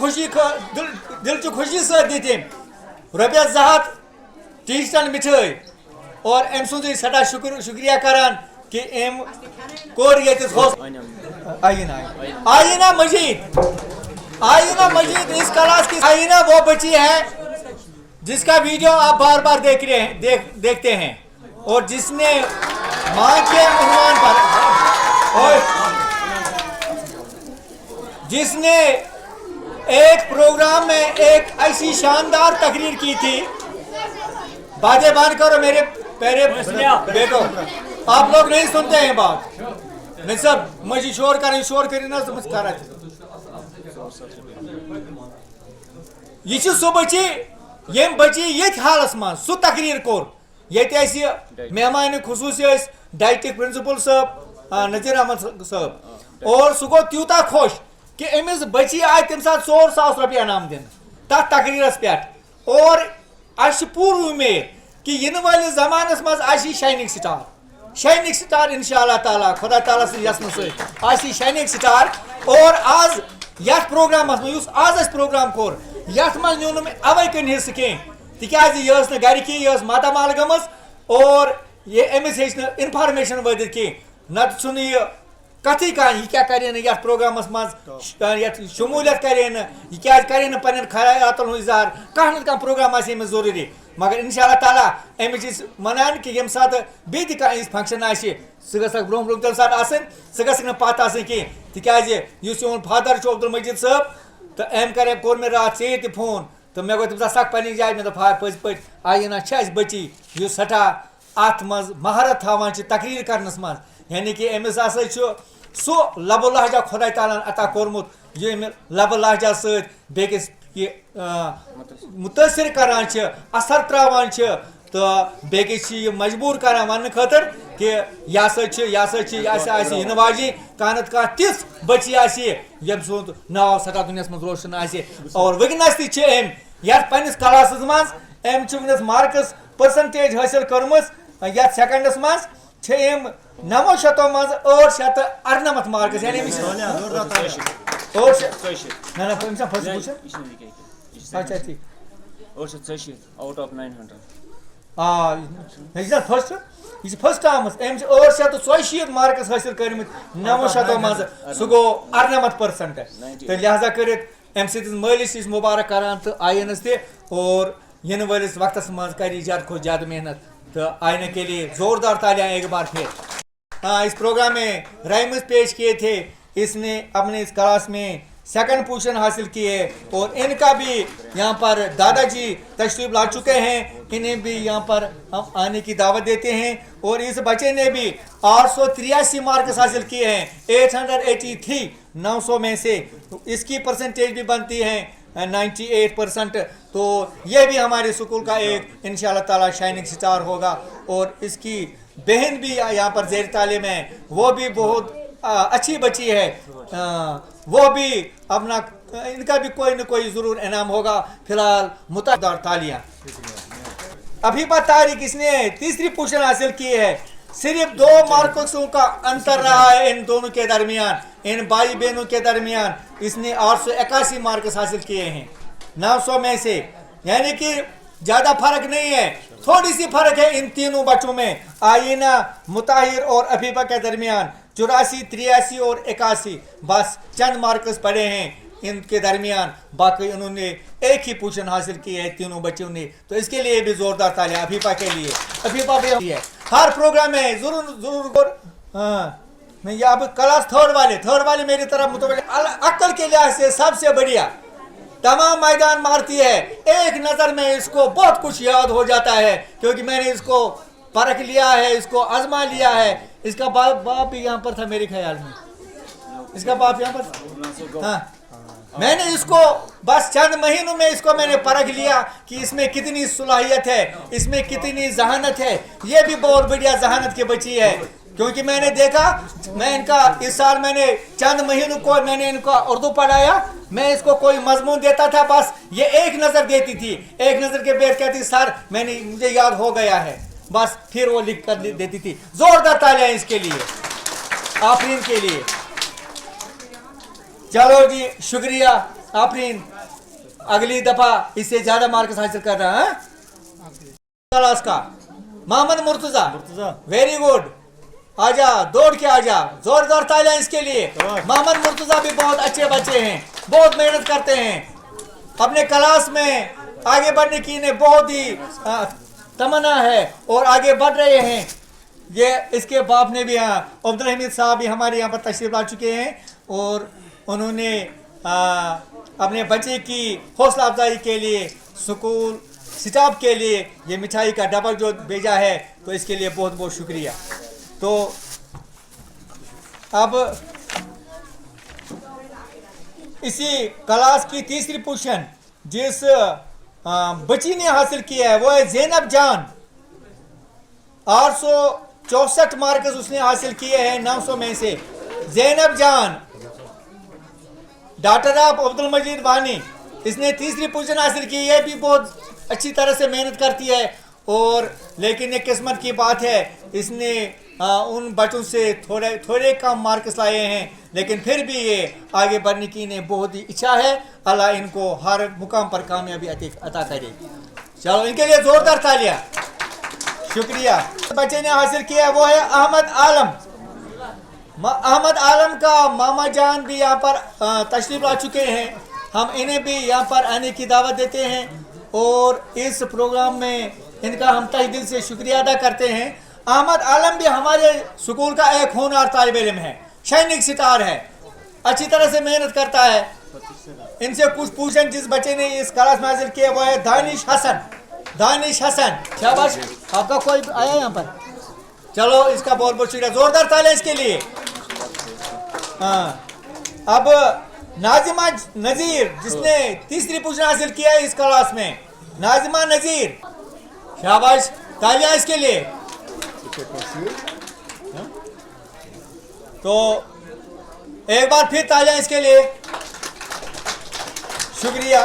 खुशी से दी रुपये 200 30 टन मिठाई और एम सुन सदा शुक्रिया करान कि एम कोर ये आईना मजीद इस क्लास की आईना वो बच्ची है जिसका वीडियो आप बार बार देखते हैं और जिसने माँ के उन्वान पर जिसने एक प्रोग्राम में एक ऐसी शानदार तकरीर की थी बातें बात करो मेरे प्यारे बेटो आप लोग नहीं सुनते हैं बात नहीं सब मुझे शोर करें ना समझ कर ये सो बची यम बची ये हालस मं सह तकरीर कोर ये मेहमान खसूस डाइटिक प्रिंसिपल साहब नजीर अहमद साहब और सह गो त्यूता खुश कि अमिस बची आय तम सात 100,000 रुपये इनाम दिन तथ तकरीरस पे और अस पूर उम्मीद कि इन वाले जमानस मज आसी शाइनिंग स्टार इंशाअल्लाह ताला खुदा ताला से यसन से शाइनिंग स्टार और आज यथ प्रोग्राम आज प्रोग्राम कोर यथ मज न्यून अवे कन हिस्स कह तिकाज यह गरकी यह मातामाल गमस और ये अमिस इन्फॉर्मेशन वादित कह नत कथी कह यह क्या करे यथ प्रोग्रामस मज शमूलियत करे यह क्या करे पन्न खयातन इजहार कह न प्रोग्राम आम जरूरी मगर इंशाअल्लाह ताला अमिस मनान कि यम सात बी फंक्शन सह गख ब्रोह ब्रोह तम सात सह गख पत कह तिकाज चोन फादर अब्दुल मजीद साहब तो अम करे कोर मे रात चे फोन तो मे गो तम सात सख पन्नी जाए मे दोप पज पे आयना बची यह सठा अत मज महारत थावान तकरीर करनस मज यानी कि अमिस सह लब लहजा खुदा तालान अता कोरमुत ये लब लहजा सकिस मुतासर करान असर त्रावान तो बेकिस मजबूर करान वन खतर कि यह वाजी कानत कह तिस बची यम सुंद नाव सटा दुनिया मज रोशन और वनस तम यथ पन्निस क्लास मज वनस मार्कस परसेंटेज हासिल कर्म यथ सेकंडस मज 900 मज 898 मार्कस यानी out of 900 फर्स्ट यह फर्स्ट आम 840 मार्कस हासिल कर्म 900 मज सह गो 98% तो लिहाजा कर मालिस मुबारक करान तो आयनस और इन वालिस वक्त मज कर ज्यादा खुद ज्यादा मेहनत तो आयन के लिए जोरदार तालियां एक बार फिर। इस प्रोग्राम में राइम्स पेश किए थे इसने अपने इस क्लास में सेकंड पोजीशन हासिल की है और इनका भी यहाँ पर दादाजी तशरीफ ला चुके हैं इन्हें भी यहाँ पर हम आने की दावत देते हैं और इस बच्चे ने भी 883 मार्क्स हासिल किए हैं 883 900 में से तो इसकी परसेंटेज भी बनती है 98%। तो ये भी हमारे स्कूल का एक इंशाअल्लाह ताला शाइनिंग स्टार होगा और इसकी बहन भी यहाँ पर ज़ेर तालीम है वो भी बहुत अच्छी बच्ची है वो भी अपना इनका भी कोई न कोई ज़रूर इनाम होगा। फिलहाल मुतादार तालियां। अभी तारीख इसने तीसरी पोजीशन हासिल की है सिर्फ 2 मार्क्सों का अंतर रहा है इन दोनों के दरमियान इन भाई बहनों के दरमियान इसने 881 मार्क्स हासिल किए हैं 900 में से यानी कि ज़्यादा फर्क नहीं है थोड़ी सी फर्क है इन तीनों बच्चों में आईना मुताहिर और अफीफा के दरमियान 84 83 और 81 बस चंद मार्क्स पड़े हैं इनके दरमियान बाकी उन्होंने एक ही पोजीशन हासिल की है तीनों बच्चों ने तो इसके लिए भी जोरदार तालियां अफीफा के लिए। अफीफा भी है हर प्रोग्राम में जरूर नहीं अब क्लास थर्ड वाले मेरी तरफ मुतवज्जो अक्ल के लिहाज से सबसे बढ़िया तमाम मैदान मारती है एक नज़र में इसको बहुत कुछ याद हो जाता है क्योंकि मैंने इसको परख लिया है इसको आजमा लिया है। इसका बाप भी यहाँ पर था मेरे ख्याल में इसका बाप यहाँ पर हाँ मैंने इसको बस चंद महीनों में इसको मैंने परख लिया कि इसमें कितनी सलाहियत है, इसमें कितनी जहानत है। ये भी बहुत बढ़िया जहानत की बच्ची है, क्योंकि मैंने देखा, मैं इनका इस साल मैंने चंद महीनों को मैंने इनका उर्दू पढ़ाया। मैं इसको कोई मजमून देता था, बस ये एक नज़र देती थी, एक नज़र के बाद कहती सर मैंने मुझे याद हो गया है, बस फिर वो लिख कर देती थी। जोरदार तालियां इसके लिए, आफरीन के लिए। चलो जी शुक्रिया आफरीन, अगली दफा इससे ज्यादा मार्क्स हासिल कर रहा है। क्लास का मोहम्मद मुर्तजा, वेरी गुड, आजा दौड़ के आजा, जोरदार तालियां इसके लिए। मोहम्मद मुर्तजा भी बहुत अच्छे बच्चे हैं, बहुत मेहनत करते हैं, अपने क्लास में आगे बढ़ने की इन्हें बहुत ही तमन्ना है और आगे बढ़ रहे हैं। ये इसके बाप ने भी, अब्दुल हमीद साहब भी हमारे यहाँ पर तशरीफ ला चुके हैं और उन्होंने अपने बच्चे की हौसला अफजाई के लिए स्कूल स्टाफ के लिए ये मिठाई का डबल जो भेजा है, तो इसके लिए बहुत बहुत शुक्रिया। तो अब इसी क्लास की तीसरी पोजीशन जिस बच्ची ने हासिल किया है वो है ज़ैनब जान। 864 मार्क्स उसने हासिल किए हैं 900 में से। ज़ैनब जान, डॉक्टर ऑफ अब्दुल मजीद वानी, इसने तीसरी पोजीशन हासिल की है, भी बहुत अच्छी तरह से मेहनत करती है। और लेकिन ये किस्मत की बात है, इसने उन बच्चों से थोड़े कम मार्क्स लाए हैं, लेकिन फिर भी ये आगे बढ़ने की इन्हें बहुत ही इच्छा है। अल्लाह इनको हर मुकाम पर कामयाबी अता करे। चलो इनके लिए जोरदार तालियां, शुक्रिया। बच्चे ने हासिल किया है वो है अहमद आलम। अहमद आलम का मामा जान भी यहाँ पर तशरीफ ला चुके हैं, हम इन्हें भी यहाँ पर आने की दावत देते हैं और इस प्रोग्राम में इनका हम तहे दिल से शुक्रिया अदा करते हैं। अहमद आलम भी हमारे स्कूल का एक होनहार तालिब इल्म है, शाइनिंग सितार है, अच्छी तरह से मेहनत करता है। इनसे कुछ पूछें, जिस बच्चे ने इस क्लास में हासिल किया वो है दानिश हसन। दानिश हसन, शाबाश, आपका कोई आया यहाँ पर? चलो इसका बहुत बहुत शुक्रिया, जोरदार तालियां इसके लिए। हाँ, अब नाजिमा नजीर जिसने तीसरी पोजीशन हासिल किया है इस क्लास में, नाजिमा नजीर, शाबाश, तालियां इसके लिए। तो एक बार फिर तालियां इसके लिए, शुक्रिया।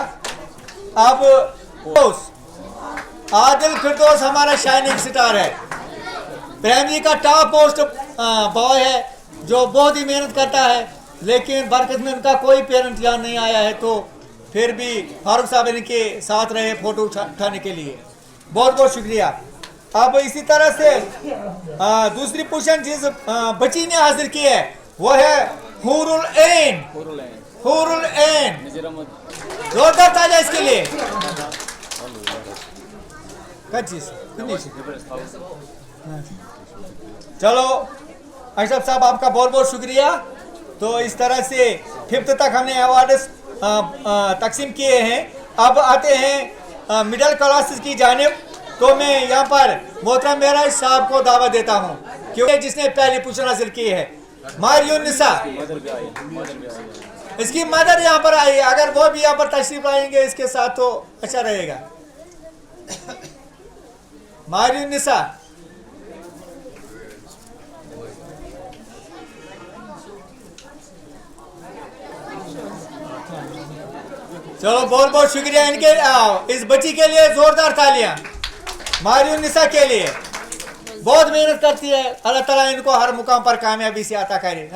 अब आदिल फिरदौस हमारा शाइनिंग स्टार है, प्राइमरी का टॉप पोस्ट बॉय है जो बहुत ही मेहनत करता है, लेकिन बरकत में उनका कोई पेरेंट यहाँ नहीं आया है, तो फिर भी फारूक साहब इनके साथ रहे फोटो उठाने के लिए, बहुत बहुत शुक्रिया। अब इसी तरह से दूसरी पोजीशन जिस बच्ची ने हासिल की है वो है हुरुल ऐन। हुरुल ऐन, जोरदार तालियां इसके लिए। चलो अशरफ साहब आपका बहुत बहुत शुक्रिया। तो इस तरह से 5th तक हमने अवार्ड्स तकसीम किए हैं। अब आते हैं मिडिल क्लासेस की जानिब। तो मैं यहाँ पर मोहतरम मेराज साहब को दावा देता हूँ, क्योंकि जिसने पहली पोजीशन हासिल की है। मारियुन्निसा, इसकी मदर यहाँ पर आई, अगर वो भी यहाँ पर तशरीफ लाएंगे इसके साथ तो अच्छा रहेगा। मारियुन्निसा, चलो बहुत बहुत शुक्रिया इनके, इस बच्ची के लिए जोरदार तालियां। मारियुन्निसा के लिए बहुत मेहनत करती है, अल्लाह ताला इनको हर मुकाम पर कामयाबी से अता करे।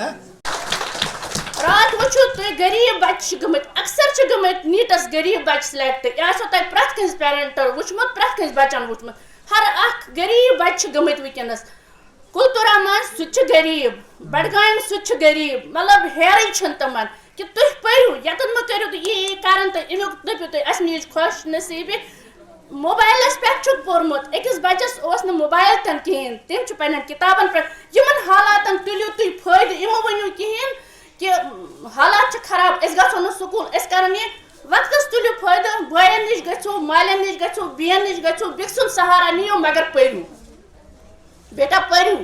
रात वो तुम गरीब बच्चे गमत, अक्सर गमत नीटस गरीब बच्चे सिलेक्ट, यह प्रत कस पेरेंटल वुचमुत, प्रत कस बच्चन वुचमुत, हर अख गरीब बच्चे गमत वनस। कुलतुरा मन सह गरीब, बडगाम सह गरीब, मतलब हेर तमन कि तुम पढ़ू यतन मत करो तो ये कारण तो अमुक दपो तुम अस नीज खुश नसीबी मोबाइलस पे पोर्मुत। अकिस बच्चस मोबाइल तन कहें, तम पे किताबन पे यमन हालातन तुलियो तुम फायदे, यमो वनो कहें कि हालात खराब, गो न स्कूल, कर ये वक्तस तुलियो फायदे, बयन नश गो, मालन नश गो, बेन नश गो, बिक सुन सहारा नियो, मगर पढ़ू बेटा पढ़ू।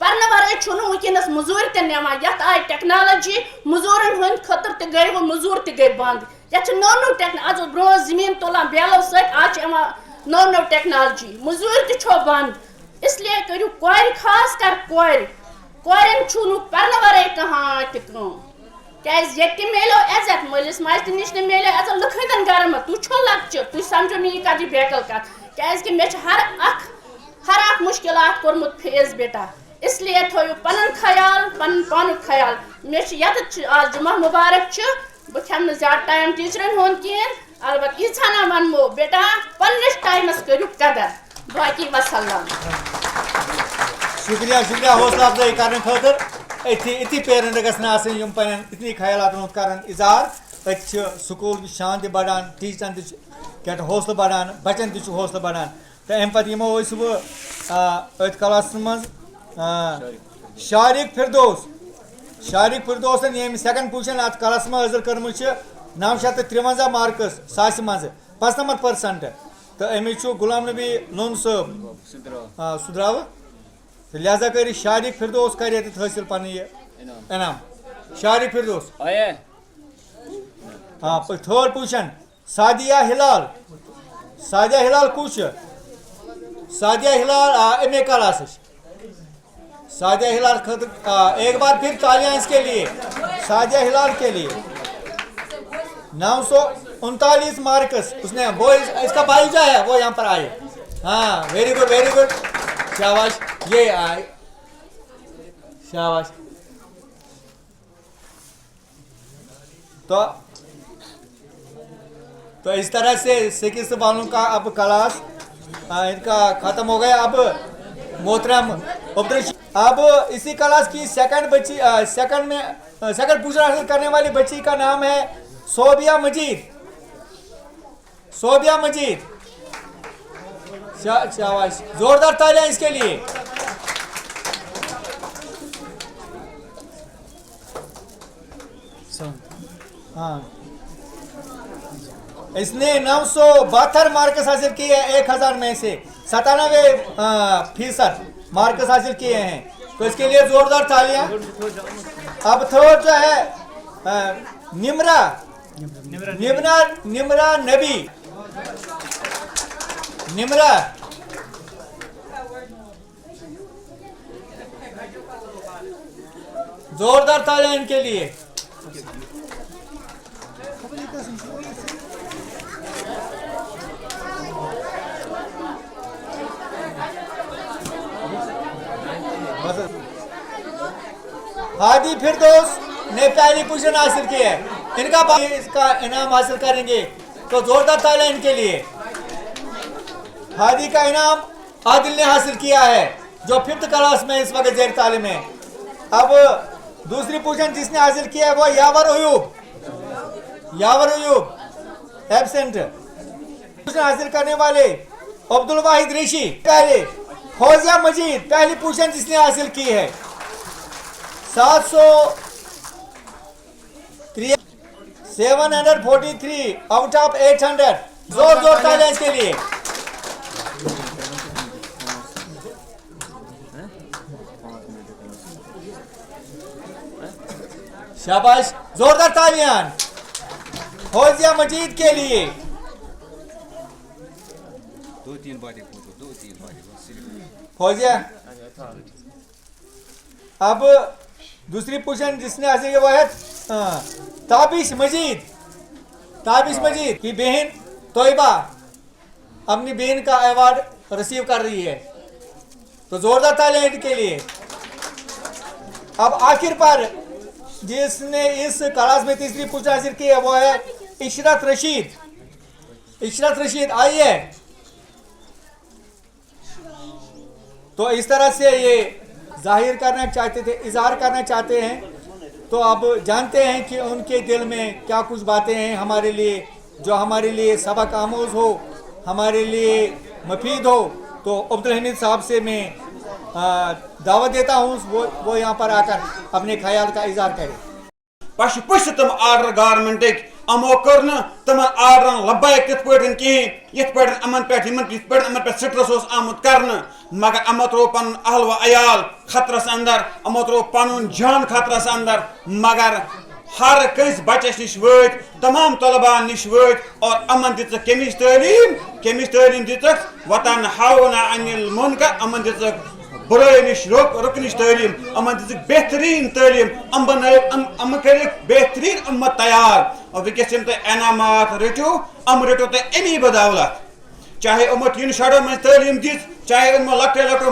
परन वराय छुनु वकिनस मजूर ते नेवान यत आय टेक्नोलॉजी मजूरन हंद खतर ते गई वो मजूर ते गई बंद यत नो टेक्न आज ब्रो जमीन तुलान बेलो सत आज नो टेक्नोलॉजी मजूर ते छो बंद इसलिए करू कोर खास कर कोरन छुनु परन वराय कहां ते कम कैस ये मिलो इज्जत मलिस माज निश मिलो इज्जत लखन घर में तू छो लक्च तू समझो मी कदी बेकल कत कैस कि मे हर अख मुश्किलात कोरमुत फेस बेटा इसलिए थोयो पन ख्याल पन ख्याल मे यत आज जुमा मुबारक बह खेम ज्यादा टाइम टीचरन हूं कहें अलबत् यीना वनमो बेटा पन्नस टाइमस करू कदर बाकी वसल्लम शुक्रिया शुक्रिया हौसला अफजाई करने खतर इति पेरेंट गम पन इतनी ख्याल कर इजहार स्कूल शान त बढ़ान टीचरन त हौसला बढ़ान बचन त हौसला बढ़ान तो अम पे यमो अथ क्लास मज शारिक फिरदौसन ये सेकंड पोजिशन अत क्लास में हासिल कर्म 953 मार्कस 100 मज 5% तो अमिच गुलाम नबी लोन साहब सुधराव तो लिहाजा कर शारिक फिरदौस कर हासिल पन इनाम शारिक फिरदौस हाँ थर्ड पोजिशन सादिया हिलाल कुछ सादिया हिलाल एम ए क्लास सादिया हिलाल एक बार फिर तालियां इसके लिए सादिया हिलाल के लिए 939 मार्कस उसने वो इसका भाईजा है वो यहाँ पर आए हाँ वेरी गुड शाबाश ये आए शाबाश तो इस तरह से 6 वालों का अब क्लास इनका खत्म हो गया। अब मोहतरम अब इसी क्लास की सेकंड पोजीशन हासिल करने वाली बच्ची का नाम है सोबिया मजीद शाबाश जोरदार तालियां इसके लिए। हाँ इसने 972 मार्क्स हासिल किए हैं 1000 में से 97% मार्क्स हासिल किए हैं तो इसके लिए जोरदार तालियां। अब थर्ड जो है निम्रा नबी जोरदार तालियां इनके लिए। हादी फिरदौस ने पहली पोजीशन हासिल की है इसका इनाम हासिल करेंगे तो जोरदार तालियां इनके लिए। हादी का इनाम आदिल ने हासिल किया है जो 5th क्लास में इस वक्त जेर तालीम है। अब दूसरी पोजीशन जिसने हासिल किया है वो यावर अयूब एब्सेंट। पोजीशन हासिल करने वाले अब्दुल वाहिद ऋषि पहले। फौजिया मजीद पहली पोजीशन जिसने हासिल की है 743 आउट ऑफ 800। जोर तालियां इसके लिए। शाबाश जोरदार तालियां फौजिया मजीद के लिए। 2-3 बारी फौजिया। अब दूसरी पोजीशन जिसने हासिल किया वो है ताबिश मजीद की बहन तोयबा अपनी बहन का अवार्ड रिसीव कर रही है तो जोरदार तालियां इनके लिए। अब आखिर पर जिसने इस क्लास में तीसरी पोजीशन हासिल की है वो है इशरत रशीद आई है। तो इस तरह से ये इजहार करना चाहते हैं तो अब जानते हैं कि उनके दिल में क्या कुछ बातें हैं हमारे लिए जो हमारे लिए सबक आमोज हो हमारे लिए मुफीद हो। तो अब्दुल हमीद साहब से मैं दावत देता हूँ वो यहाँ पर आकर अपने ख्याल का इजहार करें। पश तम आर्डर गवर्नमेंट अमो कर तम आर्डर लब्बैक तिथ पे कहें यथ पे अमन पे स्ट्रेस आमुत कर मगर अमो त्रो पन अहल व अयाल खतरस अंदर अमो त्रो पन जान खतरस अंदर मगर हर कंस बचस नश वत तमाम तलबा नश वत और अमन दिख कमिश तालीम दिख वतन हावना अनिल मुनकर अमन दिख बुराई नश रुकनिश तालीम अमन दिख बेहतरीन तालीम अम कर बेहतरीन उम्मत तैयार और वनकस तुम इनामात रटो रटो तुम अमी बदौलत चाहे उमो तीन शड़ों में तालीम दिख चाहे उमो लकटे लकटो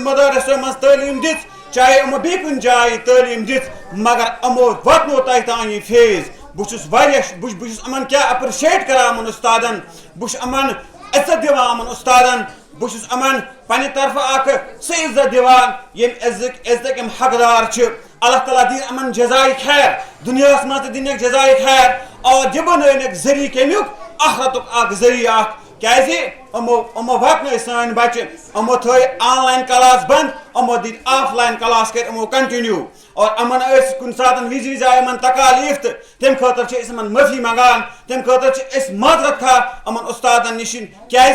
मदारसों में तालीम दिख चाहे उमो बी कुन जाए तालीम दिख मगर अमो वतनो तह तान यह फेज बहुत अमन क्या अप्रिशिएट कर अमन उस्तादन बहुत अमन इज्जत दिवान अमन उस्तादन बहुत अमन पन्ने तरफ अख सह इज्जत दिवान यम इज्जत यम हकदार अल्लाह ताला दिन अमन जजाई खैर दुनिया मज दिन जजाई खैर और दिबन जरिए कमुक आखरतुक अख जरिए क्या अमो वतन सान बच्चे अमो थ ऑनलाइन क्लास बंद अमो दिन ऑफलाइन क्लास कर अमो कंटिन्यू और अमन कुन सात विज विज आय अमन तकालीफ तो तम खतर माफी मंगान तम खतर माजरत खा अमन उस्तादन नश क्या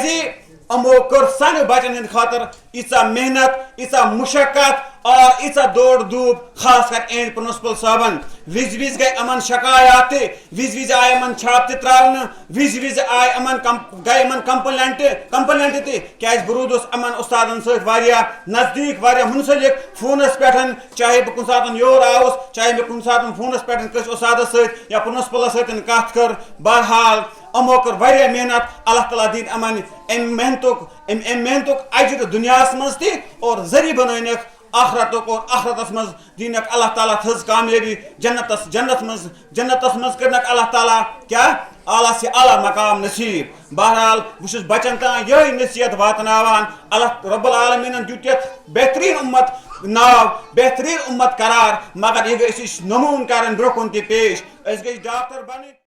अमो कर सान बचन हंद खातर ईचा मेहनत ईचा मुशक्कत और ईचा दौड़ धूप खास कर एंड प्रिंसिपल साहबन विज विज गए अमन शिकायत विज विज आय अमन छाप त्रावन विज विज आय अमन गए अमन कंप्लेंट क्या बरूद अमन उस्तादन सत्या नजदीक वारिया मुंसलिक फोनस पे चाहे बह कुन सात योर आउस चाहे मे कुन सात फोनस पे कस उस्तादस या प्रिंसिपलस कत कर बहरहाल अमो कर वारिया मेहनत अल्लाह ताला दिन अमन मेहनतुक अजर दुनिया मज ति और जरिए बनक आखरतुक और आखरतस मज दीनक अल्लाह ताला थज कामयाबी जन्नतस मज करनक अल्लाह ताला क्या आला से आला मकाम नसीब बहरहाल बहुत बचन तान यही नसीहत वातनावान अल्लाह रब्बुल आलमीन दित बेहतरीन उम्मत नाव बेहतरीन उम्मत करार मगर यह नमून कर ब्रोह कुन पेश डॉक्टर बन